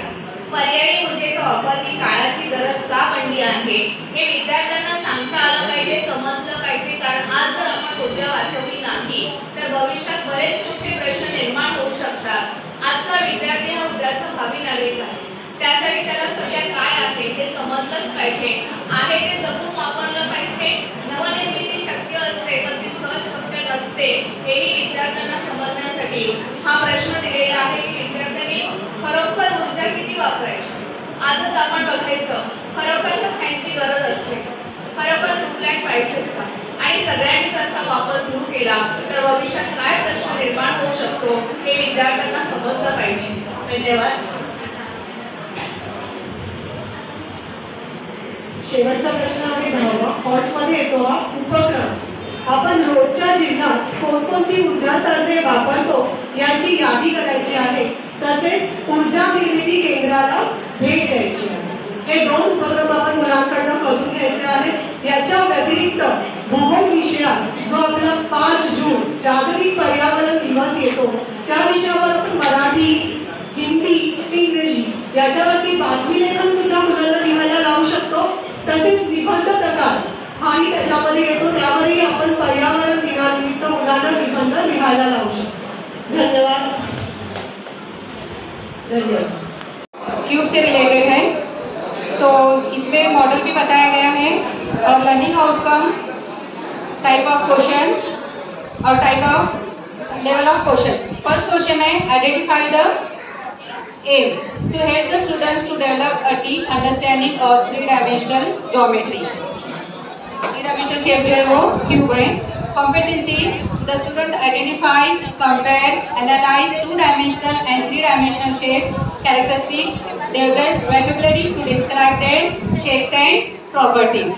पर्यायी ऊर्जेचा वापर ही काळाची गरज का बनली आहे हे विद्यार्थ्यांना सांगता आलं पाहिजे, समजलं पाहिजे. कारण आज जर आपण ऊर्जा वाचवली नाही तर भविष्यात बरेच मोठे प्रश्न निर्माण होऊ शकतात. आजचा विद्यार्थी हा उद्याचा भावी नागरिक आहे. त्यासाठी त्याला सध्या काय आहे हे समजलंच पाहिजे. आहे ते जपून वापरलं पाहिजे. नवनिर्मिती शक्य असते पण ती खर्च शक्य नसते हेही विद्यार्थ्यांना समजण्यासाठी हा प्रश्न दिलेला आहे की विद्यार्थ्यांनी खरोखर ऊर्जा किती वापरायची. आजच आपण बघायचं खरोखर फॅनची गरज असते, खरोखर ट्यूबलाईट पाहिजे का, आणि सगळ्यांनी असा वापर सुरू केला तर भविष्यात काय प्रश्न निर्माण होऊ शकतो हे विद्यार्थ्यांना समजलं पाहिजे. धन्यवाद. शेवटचा प्रश्न आहे 10वा. हॉट्स मध्ये येतो हा उपक्रम. आपण रोजच्या जीवनात कोणकोणती ऊर्जा साधने वापरतो याची यादी करायची आहे. तसेच ऊर्जा निर्मिती केंद्राला भेट द्यायची आहे. हे 2 उपक्रम आपण मुलांकडून करून घ्यायचे आहेत. याच्या व्यतिरिक्त भूगोल विषयात जो आपला 5 जून जागतिक पर्यावरण दिवस येतो त्या विषयावर आपण मराठी, हिंदी, इंग्रजी याच्यावरती बातमी लेखन सुद्धा मुलांना लिहायला लावू शकतो. तसेच निबंध प्रकार हाही त्याच्यामध्ये येतो, त्यावरही आपण पर्यावरण दिनानिमित्त मुलांना निबंध लिहायला लावू शकतो. धन्यवाद. क्यूब से रिलेटेड है तो इसमें मॉडल भी बताया गया है और learning outcome, type of question और type of level of question. First question है identify the aim. to help the students to develop a deep understanding of three-dimensional geometry. Three-dimensional shape जो है वो क्यूब है. Competency, the student identifies, compares, analyzes two-dimensional and three-dimensional shape characteristics, develops vocabulary to describe their shapes and properties.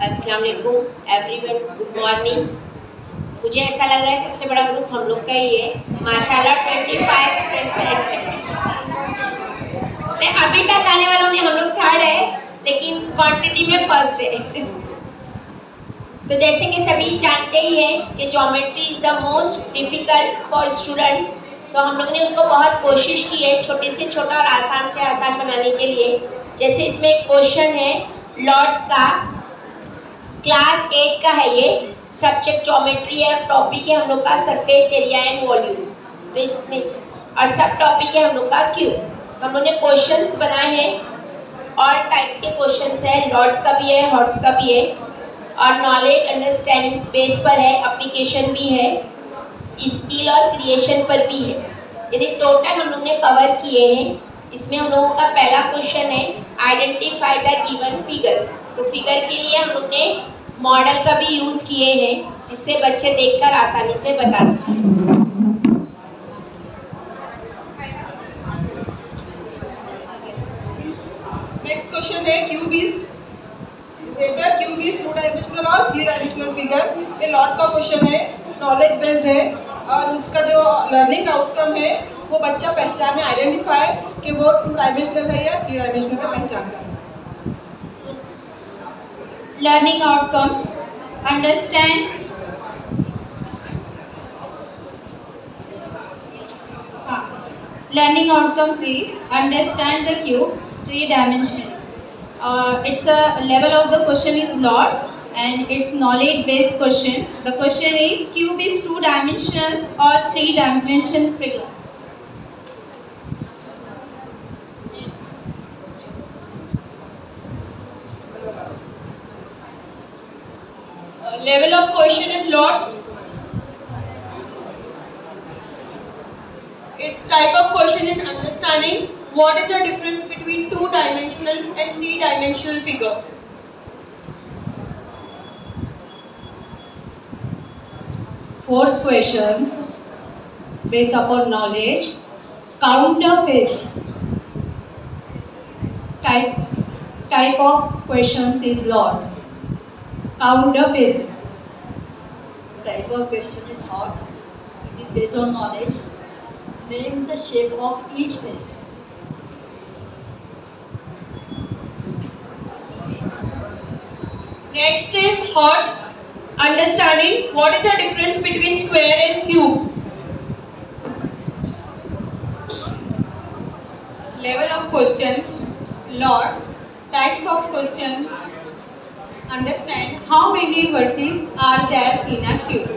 अस्सलाम वालेकुम everyone, good morning. मुझे ऐसा लग रहा है सबसे बड़ा ग्रुप हम लोग का ही है. माशाल्लाह 25 स्टूडेंट्स हैं. अभी तक आने वालों में हम लोग थर्ड है, लेकिन क्वांटिटी में फर्स्ट है. तो जैसे कि सभी जानते ही हैं कि geometry is the most difficult for students. तो हम लोग ने उसको बहुत कोशिश की है छोटे से छोटा और आसान से आसान बनाने के लिए. जैसे इसमें एक क्वेश्चन है लॉर्ड्स का, क्लास 8 का है. ये सब्जेक्ट ज्योमेट्री है, टॉपिक है हम लोग का सरफेस एरिया एंड वॉल्यूम. तो इसमें और सब टॉपिक है हम लोग का क्यूब. हम लोग ने क्वेश्चंस बनाए हैं, और टाइप्स के क्वेश्चंस है. लॉर्ड्स का भी है, हॉट्स का भी है, और नॉलेज अंडरस्टैंडिंग बेस पर है. एप्लीकेशन भी है, स्किल और क्रिएशन पर भी है. यानी टोटल हम लोग ने कवर किए हैं. इसमें हम लोगों का पहला क्वेश्चन है आइडेंटिफाई द गिवन फिगर. तो फिगर के लिए हम लोग ने मॉडल का भी यूज किए हैं, जिससे बच्चे देखकर आसानी से बता सकें. नेक्स्ट क्वेश्चन है cube is whether cube is two dimensional और थ्री डायमेंशनल फिगर. ये लॉट का क्वेश्चन है, नॉलेज बेस्ड है, और उसका जो लर्निंग आउटकम है वो बच्चा पहचाने, आइडेंटिफाई कि वो टू डायमेंशनल है या थ्री डायमेंशनल का पहचान करें. Learning outcomes, understand learning outcomes is understand the cube three-dimensional. It's a level of the question is lots, and it's knowledge based question. The question is cube is two-dimensional or three-dimensional figure. Level of question is lot. Type of question is understanding what is the difference between two-dimensional and three-dimensional figure. Fourth questions based upon knowledge. Count the face. Type of questions is lot. Count the faces. Type of question is hot. It is based on knowledge. Name the shape of each face. Next is hot. Understanding what is the difference between square and cube. Level of questions, lots. Types of questions. Understand how many vertices are there in a cube.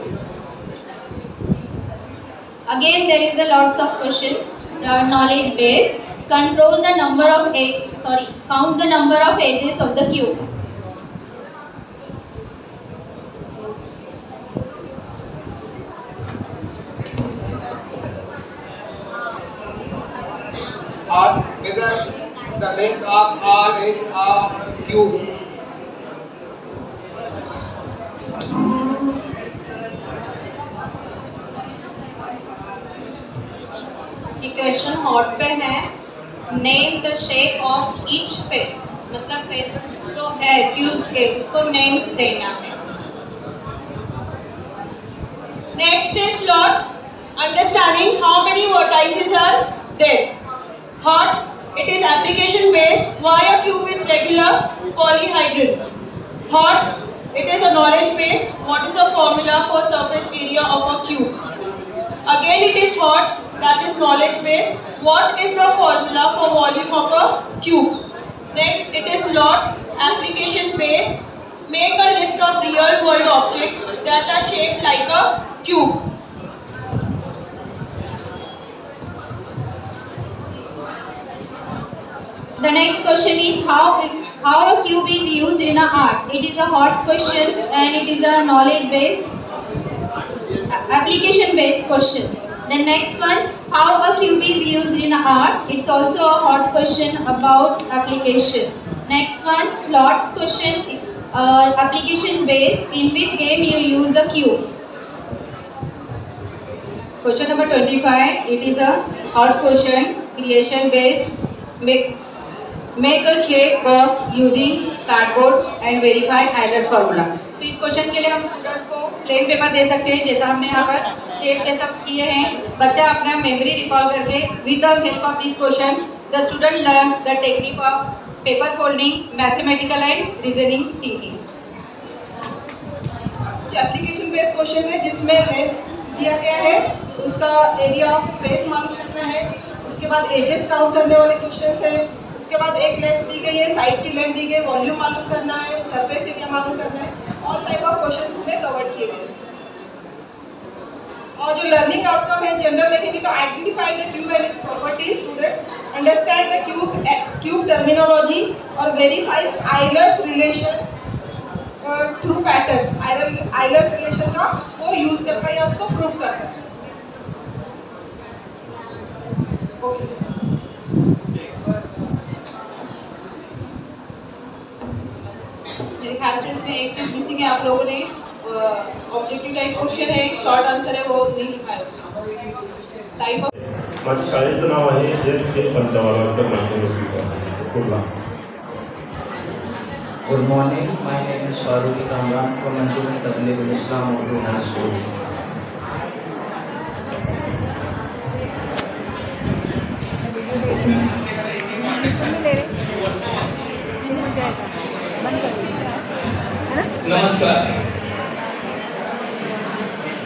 Again, there is a lots of questions. They are knowledge based. Control the number of count the number of edges of the cube. Measure the length of all edges of cube. Question hot पे है. Name the shape of each face. मतलब face जो है cubes के उसको names देना है. Next is lot. Understanding how many vertices are there. Hot. It is application based. Why a cube is regular polyhedral. Hot. It is a knowledge based. What is the formula for surface area of a cube? Again it is hot. That is knowledge based. What is the formula for volume of a cube? Next it is lot. Application based. Make a list of real world objects that are shaped like a cube. The next question is how a cube is used in a art. It is a hot question and it is a knowledge based, application based question. The next one, how a cube is used in art. It's also a hot question about application. Next one, Lord's question, application based. In which game you use a cube? Question number 25. It is a hot question, creation based. Make a shape box using cardboard and verify Euler's formula. तो इस question के लिए हम students को plain paper दे सकते हैं, जैसा हमने यहाँ पर shape जैसा किए हैं। बच्चा अपना मेमोरी रिकॉल करके विद the help of this question the student learns the technique of paper folding, mathematical end reasoning thinking. Application based question है जिसमें लेंथ दिया गया है, उसका एरिया ऑफ बेस मालूम करना है, उसके बाद एजेस काउंट करने वाले क्वेश्चन है, उसके बाद एक लेंथ दी गई है, साइड की लेंथ दी गई, वॉल्यूम मालूम करना है, सरफेस एरिया मालूम करना है। ऑल टाइप ऑफ क्वेश्चन इसमें कवर किए गए। और जो लर्निंग आउटकम है जनरल देखेंगे तो identify the cube and its properties, student understand the cube terminology और verify Euler's relation through pattern. Euler's relation का वो यूज करता है या उसको प्रूफ करता है। ओके मेरे ख्याल से इसमें एक चीज मिसिंग है, आप लोगों ने ऑब्जेक्टिव टाइप क्वेश्चन है, शॉर्ट आंसर है, वो नहीं लिखा है उसमें। टाइप ऑफ माझ्या शाळेचं नाव आहे SK पंतवालाकर माध्यमिक. Good morning, my name is Faruqi Kamran from Manjuri Tabligh Islam Urdu High School. नमस्कार.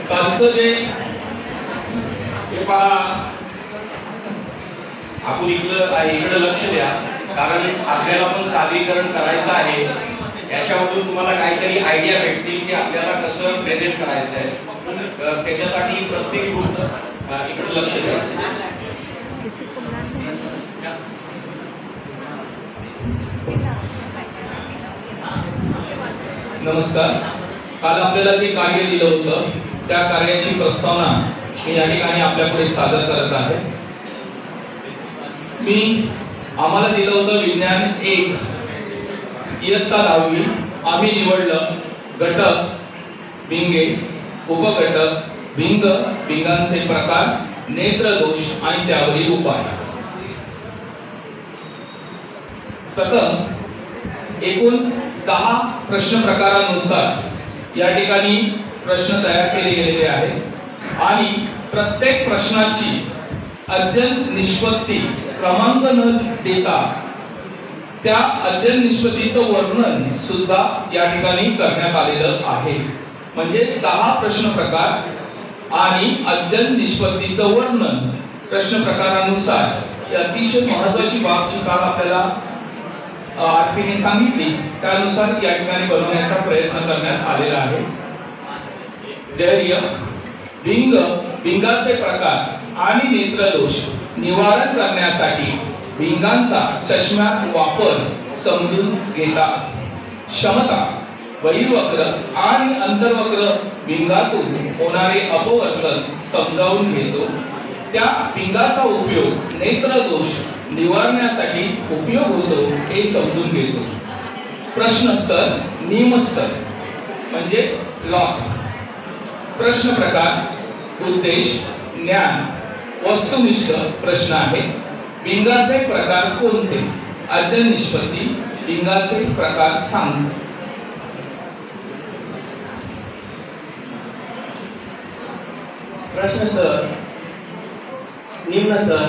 कालचं जे पहा, आपण इकडं लक्ष द्या, कारण आपल्याला पण सादरीकरण करायचं आहे. याच्यामधून तुम्हाला काहीतरी आयडिया भेटतील की आपल्याला कसं प्रेझेंट करायचं आहे. त्याच्यासाठी प्रत्येक ग्रुप इकडे लक्ष द्या. नमस्कार. काल आपल्याला जे कार्य दिलं होतं त्या कार्याची प्रस्तावना मी या ठिकाणी आपल्यापुढे सादर करत आहे. आम्हाला दिलं होतं विज्ञान 1 इयत्ता 10वी. आम्ही निवडलं घटक भिंगे, उपघटक भिंग, भिंगांचे प्रकार, नेत्रदोष आणि त्यावरील उपाय. प्रथम एकूण 10 प्रश्न प्रकारानुसार या ठिकाणी प्रश्न तयार केले गेलेले आहेत आणि प्रत्येक प्रश्नाची अध्ययन निष्पत्ती क्रमांक न देता त्या अध्ययन निष्पत्तीचं वर्णन सुद्धा या ठिकाणी करण्यात आलेलं आहे. म्हणजे 10 प्रश्न प्रकार आणि अध्ययन निष्पत्तीचं वर्णन प्रश्न प्रकारानुसार. ही अतिशय महत्त्वाची बाब जी काल आपल्याला आरपीने सांगितली त्यानुसार या ठिकाणी बनवण्याचा प्रयत्न करण्यात आलेला आहे. धैर्य, भिंग, भिंगाचे प्रकार आणि नेत्रदोष निवारण करण्यासाठी भिंगांचा चष्म्यात वापर समजून घेता. क्षमता, बहिर्वक्र आणि अंतर्वक्र भिंगातून होणारे अपवर्तन समजावून घेतो. त्या भिंगाचा उपयोग नेत्रदोष निवारण्यासाठी उपयोग होतो हे समजून घेतो. प्रश्नस्तर, नियमस्तर म्हणजे लॉक. प्रश्न प्रकार, उद्देश, ज्ञान, वस्तुनिष्ठ प्रश्न आहे. भिंगाचे प्रकार कोणते? अध्ययन निष्पत्ती, भिंगाचे प्रकार सांग. प्रश्नस्तर, निम्नस्तर,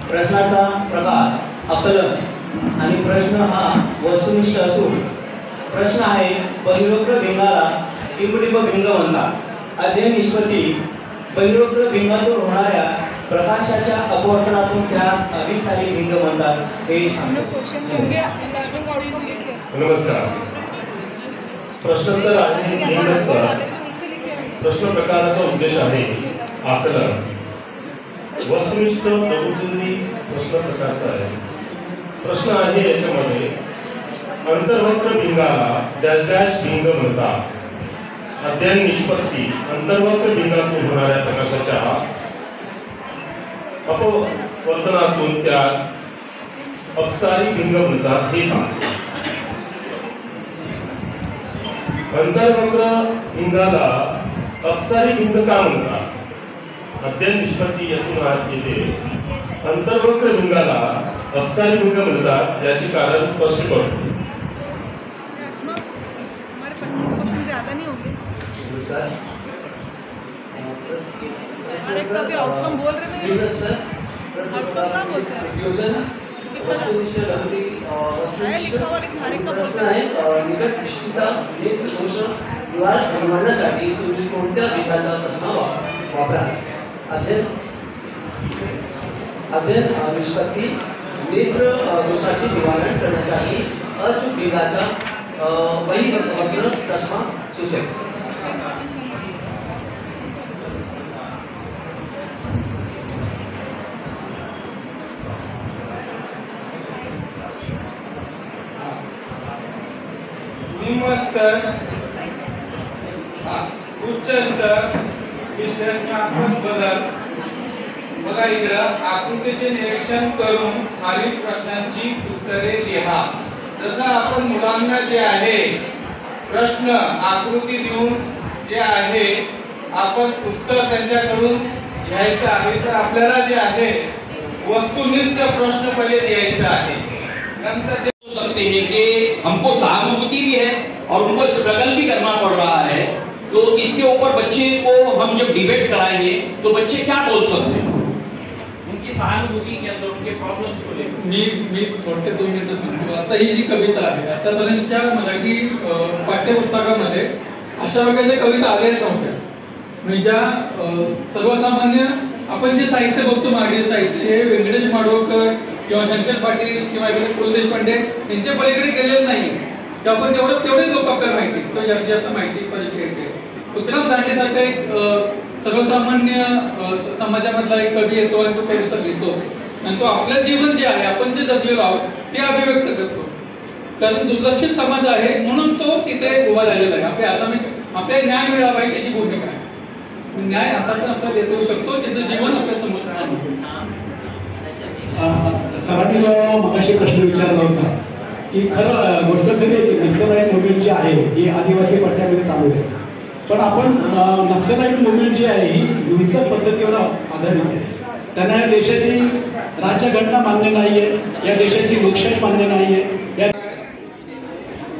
प्रश्नाचा प्रकार आकलन आणि प्रश्न हा वस्तुनिष्ठ असून प्रश्न आहे बहिर्वक्र भिंगाला टिपटिप भिंग म्हणतात. अध्ययन निष्पत्ती, बहिर्वक्र भिंगातून होणाऱ्या प्रकाशाच्या अपवर्तनातून त्यास अधिक सारी भिंग म्हणतात हे सांगतो. नमस्कार. प्रश्नस्तर आणि निम्नस्तर प्रश्न प्रकाराचा उद्देश आहे आकलन. वस्तुनिष्ठ प्रबुद्धी प्रश्न प्रकारचा आहे. प्रश्न आहे याच्यामध्ये अंतर्वक्र भिंगाला डॅश डॅश भिंग म्हणतात. अध्ययन निष्पत्ती, अंतर्वक्र भिंगातून होणाऱ्या प्रकाशाच्या अपवर्तनातून त्यास अपसारी भिंग म्हणतात हे सांगतो. अंतर्वक्र भिंगाला अपसारी भिंग का म्हणतात? अध्ययन निष्पत्ती यातून येते. अंतर्वक्र भिंगाला अपसारी भिंग म्हणतात याचे कारण स्पष्ट करतो. आउटकम बोल रहे हैं वस्तुनिष्ठ लहरी प्रश्न आहे. निकट दृष्टीचा नेत्र दोष निवारण्यासाठी तुम्ही कोणत्या भिंगाचा चष्मा वापरा? अध्ययन निष्पत्ती नेत्र दोषाचे निवारण करण्यासाठी अचूक भिंगाचा वक्र चष्मा सूचक. निम्न स्तर, उच्च स्तर, विश्लेषणात्मक बदल. बघा इकडं आकृतीचे निरीक्षण करून खालील प्रश्नांची उत्तरे लिहा. जसं आपण मुलांना जे आहे प्रश्न आकृती देऊन जे आहे आपण उत्तर त्यांच्याकडून घ्यायचं आहे. तर आपल्याला जे आहे वस्तुनिष्ठ प्रश्न पहिले द्यायचा आहे. नंतर सकते हैं कि हमको सहानुभूति भी है और उनको स्ट्रगल भी करना पड़ रहा है. तो इसके ऊपर बच्चे को हम जब डिबेट कराएंगे तो बच्चे क्या बोल सकते हैं उनकी सहानुभूती के अंदर उनके प्रॉब्लम्स को लेकर. मी थोडक्यात 2 मिनिटं सांगतो. आता ही जी कविता आहे आतापर्यंतच्या मराठी पाठ्यपुस्तकामध्ये अशा प्रकारच्या कविता आलेल्या नव्हत्या. म्हणजे ज्या सर्वसामान्य आपण जे साहित्य बघतो मराठी साहित्य हे व्यंकटेश माडगूळकर किंवा शंकर पाटील किंवा पु ल देशपांडे यांच्या पलीकडे गेलेलं नाही. ते आपण तेवढेच लोक आपल्याला माहिती किंवा जास्तीत जास्त माहिती परिचयाचे. तुकाराम दांडेसारखा एक सर्वसामान्य समाजामधला एक कवी येतो आणि तो कविता लिहितो आणि तो आपलं जीवन जे आहे आपण जे जगलेलो आहोत ते अभिव्यक्त करतो. कारण दुर्लक्षित समाज आहे म्हणून तो तिथे उभा झालेला आहे. आपल्याला न्याय मिळाला पाहिजे त्याची भूमिका आहे. न्याय असा पण आपल्याला देता येऊ शकतो त्याचं जीवन आपल्या समोर आहे. सरांनी मगाशी प्रश्न विचारला होता की खरं गोष्ट खरी आहे की नक्सलाईट मुवमेंट जी आहे ही आदिवासी पट्ट्यामध्ये चालू आहे. पण आपण नक्सलाईट मुवमेंट जी आहे ही हिंसक पद्धतीवर आधारित आहे. त्यांना या देशाची राज्यघटना मान्य नाहीये, या देशाची लोकशाही मान्य नाहीये.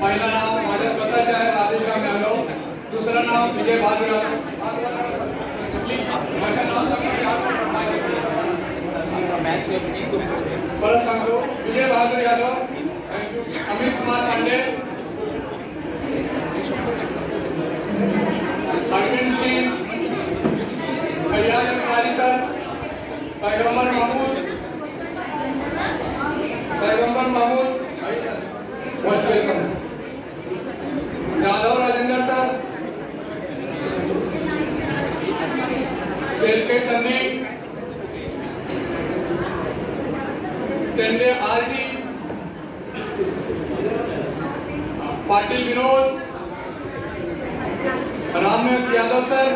पहिलं नाव माझ्या स्वतःचे आहे राधेश्याम यादव. दुसरं नाव विजय बहादूर यादव. परत सांगतो Vijay Bahadur Yadav, Amit Kumar Pandey, Arvind Singh, Faiyaz Ansari sir, Paigambar Mahmood, most welcome. Jadhav Rajendra sir, Shelke Sandeep, Sende R T, Patil Vinod, Ramnath Yadav sir,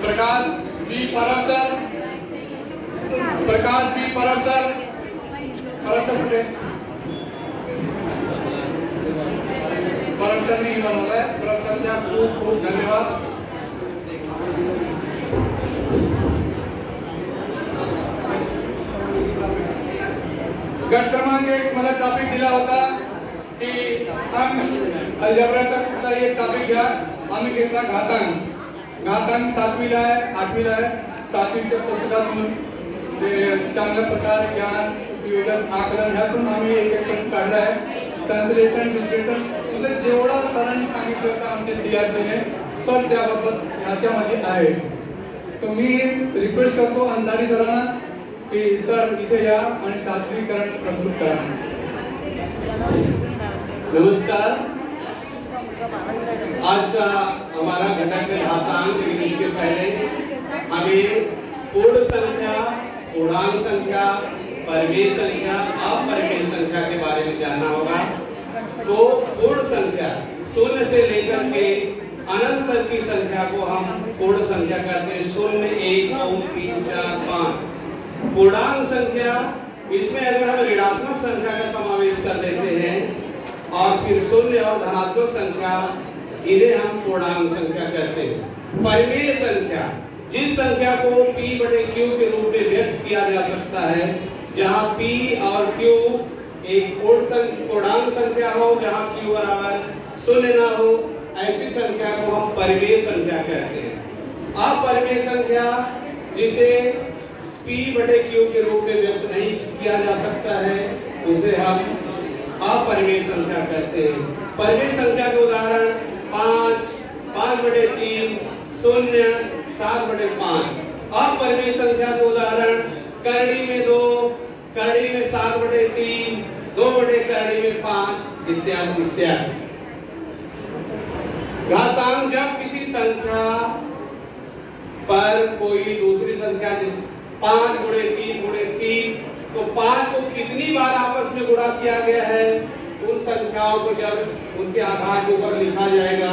Prakash B Parab sir, Parab sir कुठे परब सर नहीं बनवलाय. परब सरच्या खूप खूप धन्यवाद. गट क्रमांक 1 मला टॉपिक दिला होता की अल्जेब्राचा कुठलाही एक टॉपिक घ्या. आम्ही घेतला घातांक 7वीला आहे 8वीला आहे. 7वीच्या पुस्तकातून ते चांगल्या प्रकारे ज्ञान उपयोजन आकलन ह्यातून आम्ही एक प्रश्न काढला आहे. संश्लेषण विश्लेषण म्हणजे जेवढा सरांनी सांगितलं होतं आमच्या CRCने सर त्याबाबत ह्याच्यामध्ये आहे. तर मी रिक्वेस्ट करतो अन्सारी सरांना कि सर इथे या आणि सात्विकरण प्रस्तुत करा. नमस्कार. आज का हमारा घटक घातांक इसके पहले हमें पूर्ण संख्या, पूर्णांक संख्या, परिमेय संख्या, अपरिमेय संख्या के बारे में जानना होगा. तो पूर्ण संख्या 0 से लेकर के अनंत की संख्या को हम पूर्ण संख्या कहते हैं। 0, 1, 2, 3, 4, 5 पूर्णांक संख्या। इसमें अगर हम ऋणात्मक संख्या का समावेश कर देते हैं और फिर 0 और धनात्मक संख्या, इन्हें हम पूर्णांक संख्या कहते हैं। परिमेय संख्या, जिस संख्या को P बटे Q के रूप में व्यक्त किया जा सकता है, जहां P और Q एक पूर्णांक संख्या हो, जहां Q बराबर 0 ना हो, ऐसी संख्या को हम परिमेय संख्या कहते हैं। अपरिमेय संख्या, जिसे P बटे Q के रूप में व्यक्त नहीं किया जा सकता है, उसे हम अपरिमेय संख्या कहते हैं। परिमेय संख्या के उदाहरण 5, 5 बटे 3, 0, 7 बटे 5। अपरिमेय संख्या के उदाहरण करड़ी में 2, करड़ी में 7 बटे 3, 2 बटे करड़ी में 5 इत्यादि इत्यादि। घातांक, जब किसी संख्या पर कोई दूसरी संख्या जैसे 5 गुणे 3 गुणे 3, तो 5 को कितनी बार आपस में गुणा किया गया है, उन संख्याओं को जब उनके आधार के ऊपर लिखा जाएगा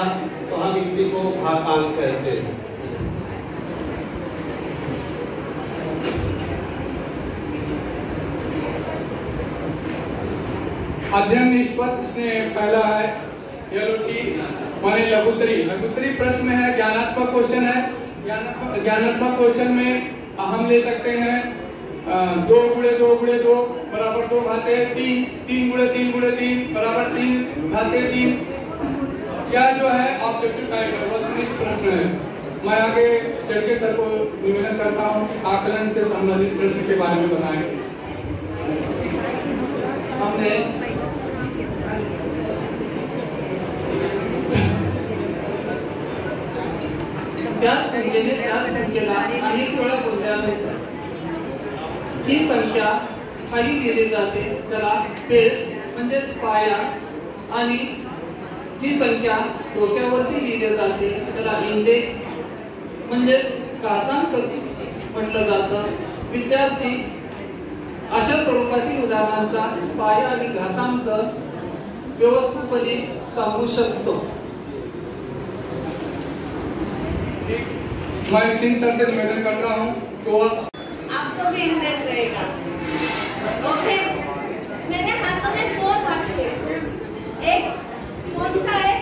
तो हम इसी को घातांक कहते हैं। अध्ययन निष्पत्ति इसमें पहला है LOT माने लघुत्तरी। लघुत्तरी प्रश्न में है, ज्ञानात्मक क्वेश्चन है। ज्ञानात्मक क्वेश्चन में हम ले सकते हैं 2 गुणे 2 गुणे 2 बराबर 2 घाते 3, 3 गुणे 3 गुणे 3 बराबर 3 घाते 3। क्या जो है ऑब्जेक्टिव टाइप है, वस्तुनिष्ठ प्रश्न है। मैं आगे शेड़के सर को निवेदन करता हूँ कि आकलन से संबंधित प्रश्न के बारे में बताएं। हमने त्याच संख्येने त्याच संख्येला अनेक वेळा बोलल्यानंतर ती संख्या खाली दिली जाते, त्याला बेस म्हणजे पाया, आणि जी संख्या डोक्यावरती लिहिली जाते त्याला इंडेक्स म्हणजेच घातांक म्हटलं जातं। विद्यार्थी अशा स्वरूपातील उदाहरणांचा पाया आणि घातांक व्यवस्थितपणे सांगू शकतो। मैं सिंह सर से निवेदन करता हूँ कि वो आपको भी इंटरेस्ट रहेगा। ओके, मेरे हाथों में 2 धातु है, एक कौन सा है?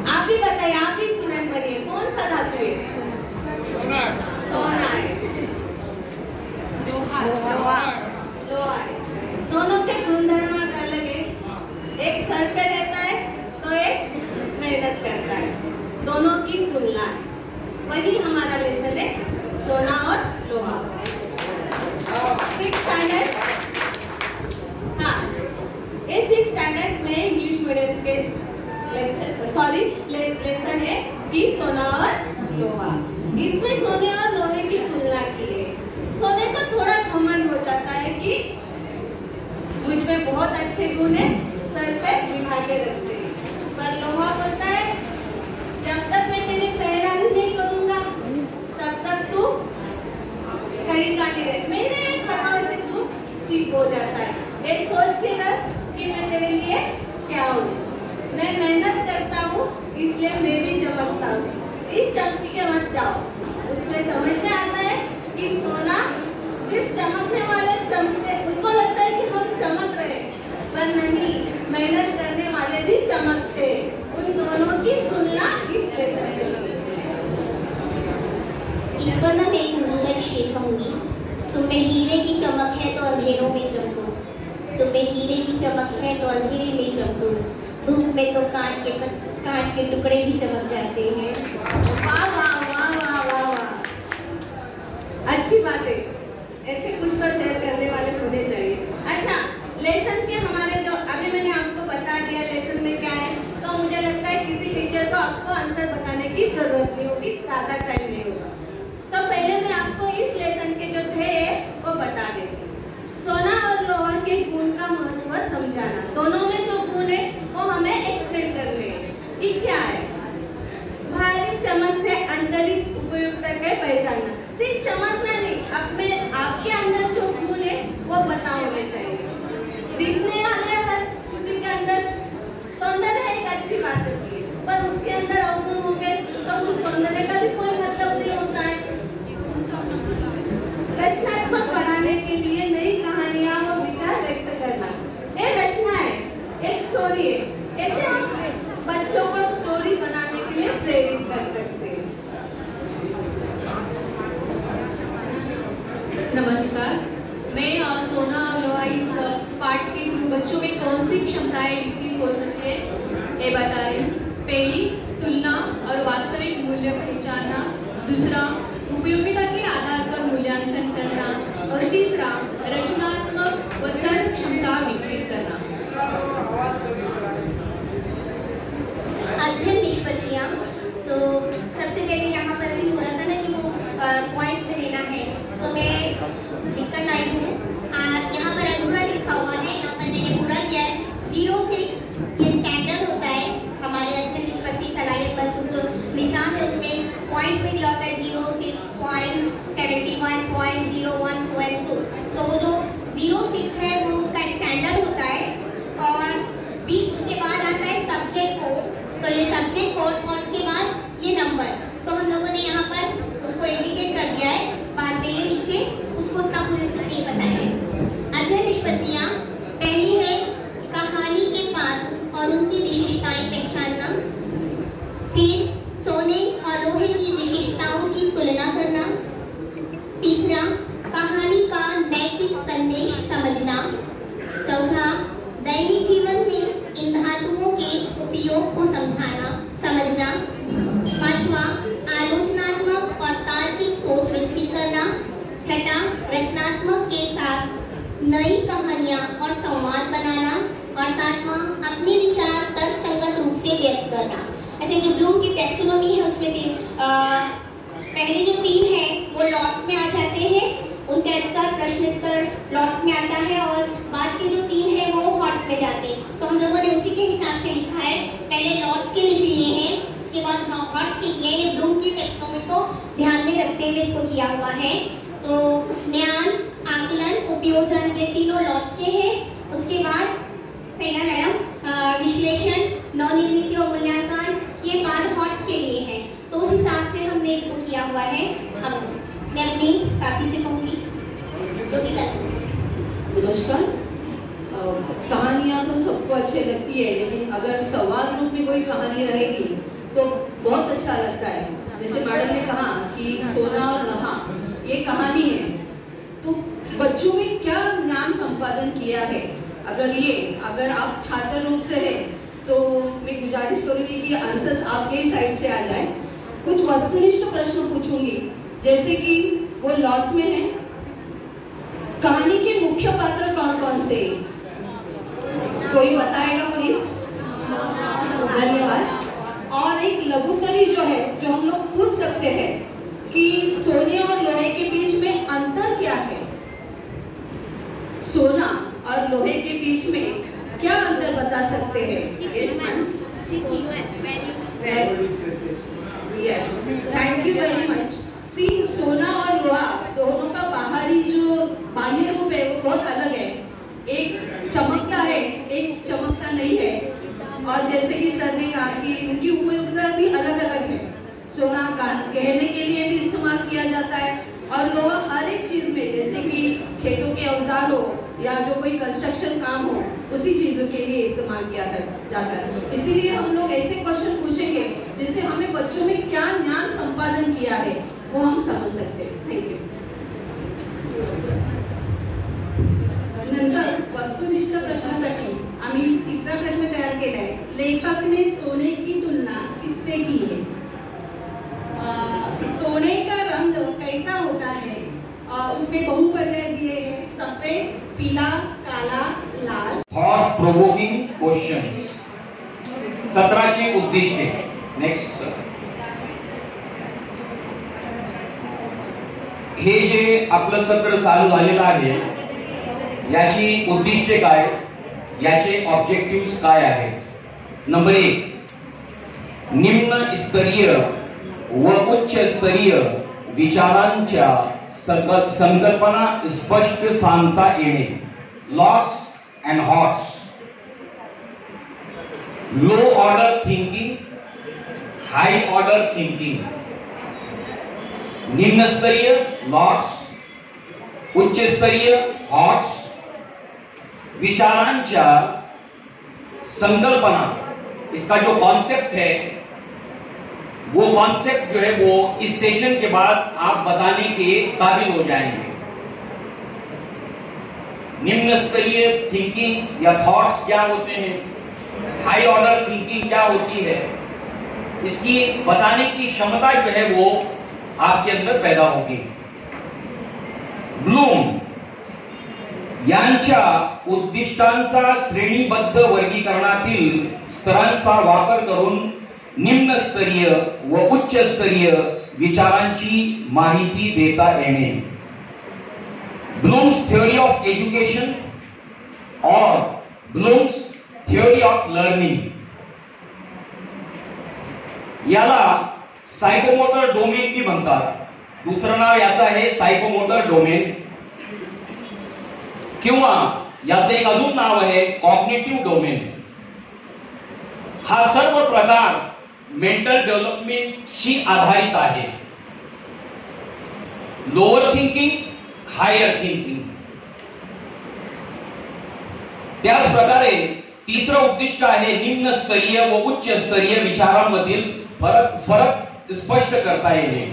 आप ही बताइए, आप ही स्टूडेंट बनिए, कौन सा धातु है? सोना है। लोहा है। दोनों के गुणधर्म अलग है, एक सर पे रहता है तो एक मेहनत करता है, दोनों की तुलना है। वही हमारा लेसन है, सोना और लोहा। 6th स्टैंडर्ड, हाँ, ये 6th स्टैंडर्ड में इंग्लिश मीडियम के लेसन है कि सोना और लोहा। इसमें सोने और लोहे की तुलना की है। सोने को थोड़ा घमंड हो जाता है कि मुझ में बहुत अच्छे गुण है, सर पे बिठा के रखते हैं, पर लोहा बोलता है जब तक मैं तेरी पहचान नहीं करूंगा तब तक तू कहीं का नहीं रहे, मेरे हाथों से तू चीप हो जाता है। ये सोच के रख कि मैं तेरे लिए क्या हूँ, मैं मेहनत करता हूँ इसलिए मैं भी चमकता हूँ। इस चमकी के मत जाओ, उसमें समझ में आता है कि सोना सिर्फ चमकने वाले चमकते, उनको लगता है कि हम चमक रहे, पर नहीं, मेहनत करने वाले भी चमकते। उन दोनों की तुलना इस लेसन में। इस पर ना मैं एक मुंडन शेर कहूंगी। तुम में हीरे की चमक है तो अंधेरों में चमको, तुम में हीरे की चमक है तो अंधेरे में चमको, धूप में तो कांच के टुकड़े भी चमक जाते हैं। वाह वाह वाह वाह वाह वाह, अच्छी बात है, ऐसे कुछ तो शेयर करने वाले होने चाहिए। अच्छा, लेसन के हमारे जो अभी मैंने आपको बता दिया लेसन में क्या है, तो मुझे लगता है किसी टीचर को आपको आंसर बताने की जरूरत नहीं होगी, ज्यादा टाइम नहीं होगा। तो पहले मैं आपको इस लेसन के जो थे वो बता देती। सोना और लोहा के गुण का महत्व समझाना, दोनों में जो गुण है वो हमें एक्सप्लेन करने हैं कि क्या है। बाहरी चमक से आंतरिक उपयुक्त है पहचानना, सिर्फ चमकना नहीं, आपके अंदर जो गुण है वो पता होने चाहिए। दिखने वाले हर किसी के अंदर सौंदर्य एक अच्छी बात होती है, समझने का भी कोई मतलब नहीं होता है। रचनात्मक बनाने के लिए नई कहानियां और विचार व्यक्त करना एक रचना है, एक स्टोरी है। ऐसे हम बच्चों को स्टोरी बनाने के लिए प्रेरित कर सकते हैं। नमस्कार, मैं सोना लोहा इस पाठ के थ्रू बच्चों में कौन सी क्षमताएं विकसित हो सकती है ये बता रही हूँ। पहली, तुलना और वास्तविक मूल्य पहचानना। दूसरा, उपयोगिता के आधार पर मूल्यांकन करना। और तीसरा, रचनात्मक व तर्क क्षमता विकसित करना। अध्ययन निष्पत्तियाँ, तो सबसे पहले यहाँ पर अभी बोला था ना कि वो पॉइंट्स में देना है, तो मैं लिखकर लाई हूँ। यहाँ पर अधूरा लिखा हुआ है, यहाँ पर मैंने पूरा किया है। 06 ये स्टैंडर्ड होता है हमारे अध्ययन निष्पत्ति सलाहियत पर जो निशान है उसमें पॉइंट्स में दिया होता है 06, 0.71, 0.01 सो एंड सो। तो वो जो 06 है वो उसका स्टैंडर्ड होता है। और बी उसके बाद आता है सब्जेक्ट कोड, तो ये सब्जेक्ट कोड और उसके बाद ये नंबर, तो हम लोगों ने यहाँ पर उसको इंडिकेट कर दिया है, बाद में ये नीचे उसको उतना पूरी से नहीं बताएंगे। अध्ययन निष्पत्तियाँ, पहली है कहानी के पात्र और उनकी विशेषताएं पहचानना। फिर सोने और लोहे की विशेषताओं की तुलना करना। तीसरा, कहानी का नैतिक संदेश समझना। चौथा, दैनिक जीवन में इन धातुओं के उपयोग को समझना। पांचवा, आलोचनात्मक और तार्किक सोच विकसित करना। छठा, रचनात्मक के साथ नई कहानियां और संवाद बनाना। और सातवां, अपने विचार तर्कसंगत रूप से व्यक्त करना। अच्छा, जो ब्लूम की टैक्सोनॉमी है उसमें भी पहले जो 3 है वो लॉट्स में आ जाते हैं, उनका स्तर प्रश्न स्तर लॉट्स में आता है, और बाद के जो 3 है वो हॉट्स में जाते हैं। तो हम लोगों ने उसी के हिसाब से लिखा है, पहले लॉट्स के लिख लिए हैं, उसके बाद हॉट्स के किए हैं। ब्लूम की टैक्सोनॉमी को ध्यान में रखते हुए इसको किया हुआ है। तो ज्ञान, आकलन, उपयोजन, ये तीनों लॉट्स के हैं। उसके बाद सेना मैडम विश्लेषण, नवनिर्मित और मूल्यांकन, ये 5 हॉट्स के लिए हैं। तो उस हिसाब से हमने इसको किया हुआ है। अब मैं अपनी साथी से कहूँगी। नमस्कार, कहानियाँ तो सबको अच्छी लगती है, लेकिन अगर सवाल रूप में कोई कहानी रहेगी तो बहुत अच्छा लगता है। जैसे मैडम ने कहा कि सोना और लोहा ये कहानी है, तो बच्चों में क्या ज्ञान संपादन किया है। अगर आप छात्र रूप से है तो मैं गुजारिश करूंगी कि आंसर्स आपके ही साइड से आ जाए। कुछ वस्तुनिष्ठ प्रश्न पूछूंगी, जैसे कि वो लॉट्स में है, कहानी के मुख्य पात्र कौन कौन से, कोई बताएगा प्लीज? धन्यवाद। और एक लघुकथनी जो है, जो हम लोग पूछ सकते हैं कि सोने और लोहे के बीच में अंतर क्या है। सोना और लोहे के बीच में क्या अंतर बता सकते हैं? Yes, thank you very much. See, सोना और लोहा दोनों का बाहरी जो बाह्य रूप है वो बहुत अलग है। एक चमकता है, एक चमकता नहीं है। और जैसे कि सर ने कहा कि उनकी उपयोगिता भी अलग अलग है। सोना गहने के लिए भी इस्तेमाल किया जाता है, और लोहा हर एक चीज में, जैसे कि खेतों के औजार हो या जो कोई कंस्ट्रक्शन काम हो, उसी चीजों के लिए इस्तेमाल किया जाता है। इसीलिए हम लोग ऐसे क्वेश्चन पूछेंगे जिससे हमें बच्चों में क्या ज्ञान संपादन किया है वो हम समझ सकते हैं। Thank you. नंतर वस्तुनिष्ठ प्रश्नासाठी आम्ही तिसरा प्रश्न तयार केलाय। लेखक ने सोने की तुलना किससे की है? सोने का रंग कैसा होता है? उसमें बहुपर्याय दिए हैं, सफेद, पीला, काला, लाल। Thought provoking questions. 17ची उद्दिष्टे। Next sir. हे जे आपलं सत्र चालू झालेलं आहे, याची उद्दिष्टे काय, याचे ऑब्जेक्टिव्स काय आहेत? नंबर 1, निम्न स्तरीय व उच्च स्तरीय विचारांच्या संकल्पना स्पष्ट सांगता येणे, LOTS and HOTS. Low order thinking, high order thinking. निम्नस्तरीय लॉट्स, उच्चस्तरीय थॉट्स, विचारांच्या संकल्पना, इसका जो कॉन्सेप्ट है वो कॉन्सेप्ट जो है वो इस सेशन के बाद आप बताने के काबिल हो जाएंगे। निम्न स्तरीय थिंकिंग या थॉट्स क्या होते हैं, हाई ऑर्डर थिंकिंग क्या होती है, इसकी बताने की क्षमता जो है वो आपके अंदर पैदा होगी। ब्लूम यांच्या उद्दिष्टांचा श्रेणीबद्ध वर्गीकरणातील स्तरांचा वापर करून निम्नस्तरीय व उच्चस्तरीय विचारांची माहिती देता येणे। ब्लूम्स थ्योरी ऑफ एज्युकेशन और ब्लूम्स थ्योरी ऑफ लर्निंग, याला सायकोमोटर डोमेन भी म्हणतात। दुसरं नाव याचं आहे सायकोमोटर डोमेन, किंवा याचं एक अजून नाव आहे कॉग्निटिव्ह डोमेन। हा सर्व प्रकार मेंटल डेव्हलपमेंटशी आधारित आहे। Lower thinking, higher thinking. त्याच प्रकारे तिसरं उद्दिष्ट आहे निम्न स्तरीय व उच्च स्तरीय विचारांमधील फरक स्पष्ट करता येणे।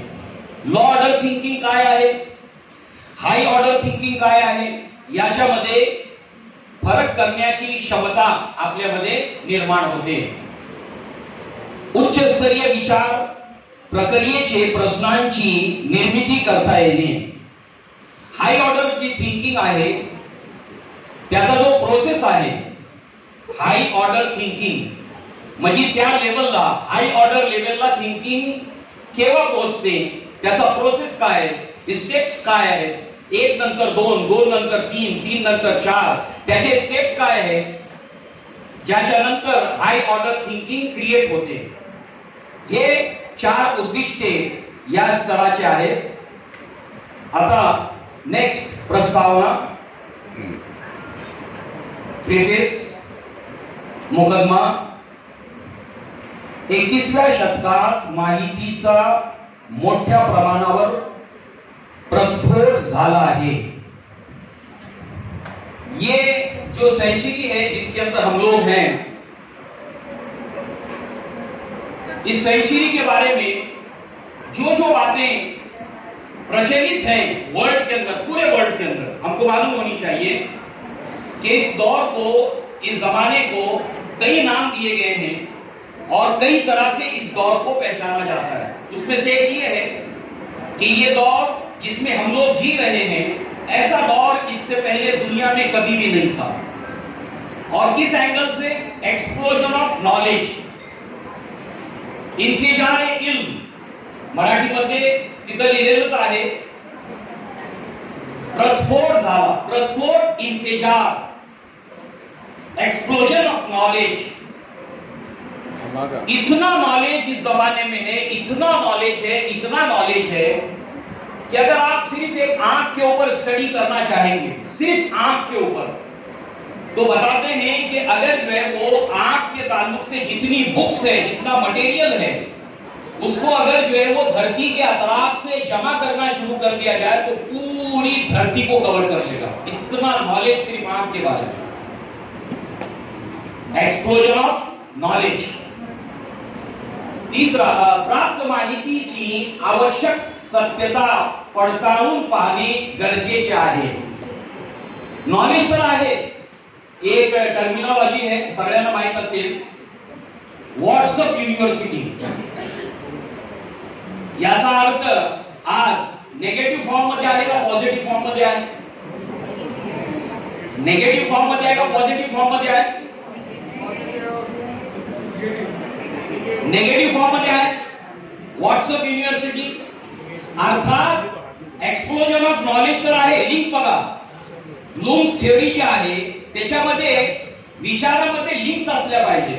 लो ऑर्डर थिंकिंग काय आहे, हाय ऑर्डर थिंकिंग काय आहे, याच्यामध्ये फरक करण्याची क्षमता आपल्यामध्ये निर्माण होते। उच्च स्तरीय विचार प्रक्रियेचे प्रश्नांची निर्मिती करता येणे। हाय ऑर्डर जी थिंकिंग आहे त्याचा जो प्रोसेस आहे हाय ऑर्डर थिंकिंग, म्हणजे त्या लेवलला हाय ऑर्डर लेवलला थिंकिंग केव्हा पोहोचते, त्याचा प्रोसेस काय आहे, स्टेप्स काय आहे, 1 नंतर 2, 2 नंतर 3, 3 नंतर 4, त्याचे स्टेप्स काय आहे, ज्याच्या नंतर हाय ऑर्डर थिंकिंग क्रिएट होते। हे 4 उद्दिष्टे या स्तराचे आहेत। आता नेक्स्ट प्रस्तावना, प्रेफेस, मुकदमा। 21व्या शतकात माहितीचा मोठ्या प्रमाणावर प्रस्फोट झाला है। ये जो सेंचुरी है जिसके अंदर हम लोग हैं, इस सेंचुरी के बारे में जो बातें प्रचलित हैं वर्ल्ड के अंदर, पूरे वर्ल्ड के अंदर, हमको मालूम होनी चाहिए कि इस दौर को, इस जमाने को कई नाम दिए गए हैं और कई तरह से इस दौर को पहचाना जाता है। उसमें से एक ये है कि ये दौर जिसमें हम लोग जी रहे हैं, ऐसा दौर इससे पहले दुनिया में कभी भी नहीं था। और किस एंगल से? एक्सप्लोजन ऑफ नॉलेज, इंफिजार इल्म, मराठीमध्ये तिथं लिहिलेलं आहे प्रस्फोट झाला, प्रस्फोट, इंफिजार, एक्सप्लोजन ऑफ नॉलेज। इतना नॉलेज इस जमाने में है, इतना नॉलेज है, इतना नॉलेज है कि अगर आप सिर्फ एक आंख के ऊपर स्टडी करना चाहेंगे, सिर्फ आंख के ऊपर, तो बताते हैं कि अगर जो है वो आंख के ताल्लुक से जितनी बुक्स है, जितना मटेरियल है, उसको अगर जो है वो धरती के अतराफ से जमा करना शुरू कर दिया जाए तो पूरी धरती को कवर कर लेगा। इतना नॉलेज सिर्फ आंख के बारे में। Explosion of knowledge. तीसरा, प्राप्त माहितीची आवश्यक सत्यता पडताळून पाहणे गरजेचे आहे। नॉलेज तर आहे, एक टर्मिनॉलॉजी है, सगळ्यांना माहित असेल, व्हॉट्सअप युनिव्हर्सिटी। याचा अर्थ आज नेगेटिव्ह फॉर्म मध्ये आहे का पॉझिटिव्ह फॉर्म मध्ये आहे? नेगेटिव्ह फॉर्म मध्ये आहे का पॉझिटिव्ह फॉर्म मध्ये आहे? नेगेटिव्ह फॉर्म मध्ये आहे व्हॉट्सअप युनिव्हर्सिटी। अर्थात एक्सप्लोजन ऑफ नॉलेज तर आहे, लिंक बघा, ब्लूम्स थ्योरी जी आहे त्याच्यामध्ये विचारामध्ये लिंक्स असल्या पाहिजे,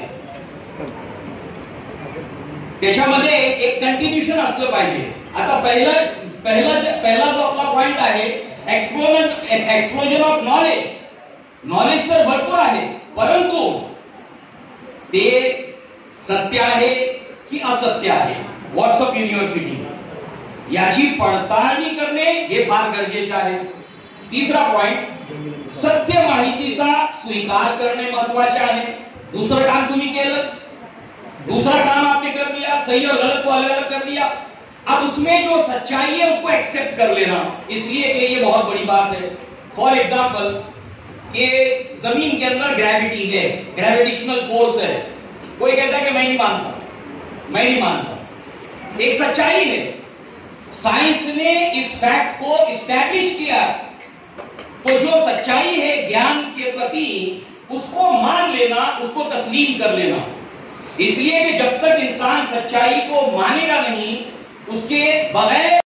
त्याच्यामध्ये एक कंटिन्यूशन असलं पाहिजे। आता पहिला जो आपला पॉइंट आहे एक्सप्लोजन ऑफ नॉलेज। नॉलेज तर भरपूर आहे, परंतु ते सत्य आहे की असत्य आहे? व्हॉट्सअप युनिव्हर्सिटी याची पडताळणी करणे हे फार गरजेचे आहे. तिसरा पॉइंट, सत्य माहितीचा स्वीकार करणे महत्वाचे आहे. दूसरा काम तुम्ही केलं, दूसरा काम आपने कर दिया, सही और गलत को अलग अलग कर दिया, अब उसमें जो सच्चाई है उसको एक्सेप्ट कर लेना, इसलिए कि ये बहुत बड़ी बात है. फॉर एग्जाम्पल कि जमीन के अंदर ग्रेविटी है, ग्रेविटेशनल फोर्स है, कोई कहता है कि मैं नहीं मानता, मैं नहीं मानता, एक सच्चाई है. साइंस ने इस फैक्ट को इस्टेब्लिश किया, तो जो सच्चाई है ज्ञान के प्रति उसको मान लेना, उसको तस्लीम कर लेना. इसलिए कि जब तक इंसान सच्चाई को मानेगा नहीं, उसके बगैर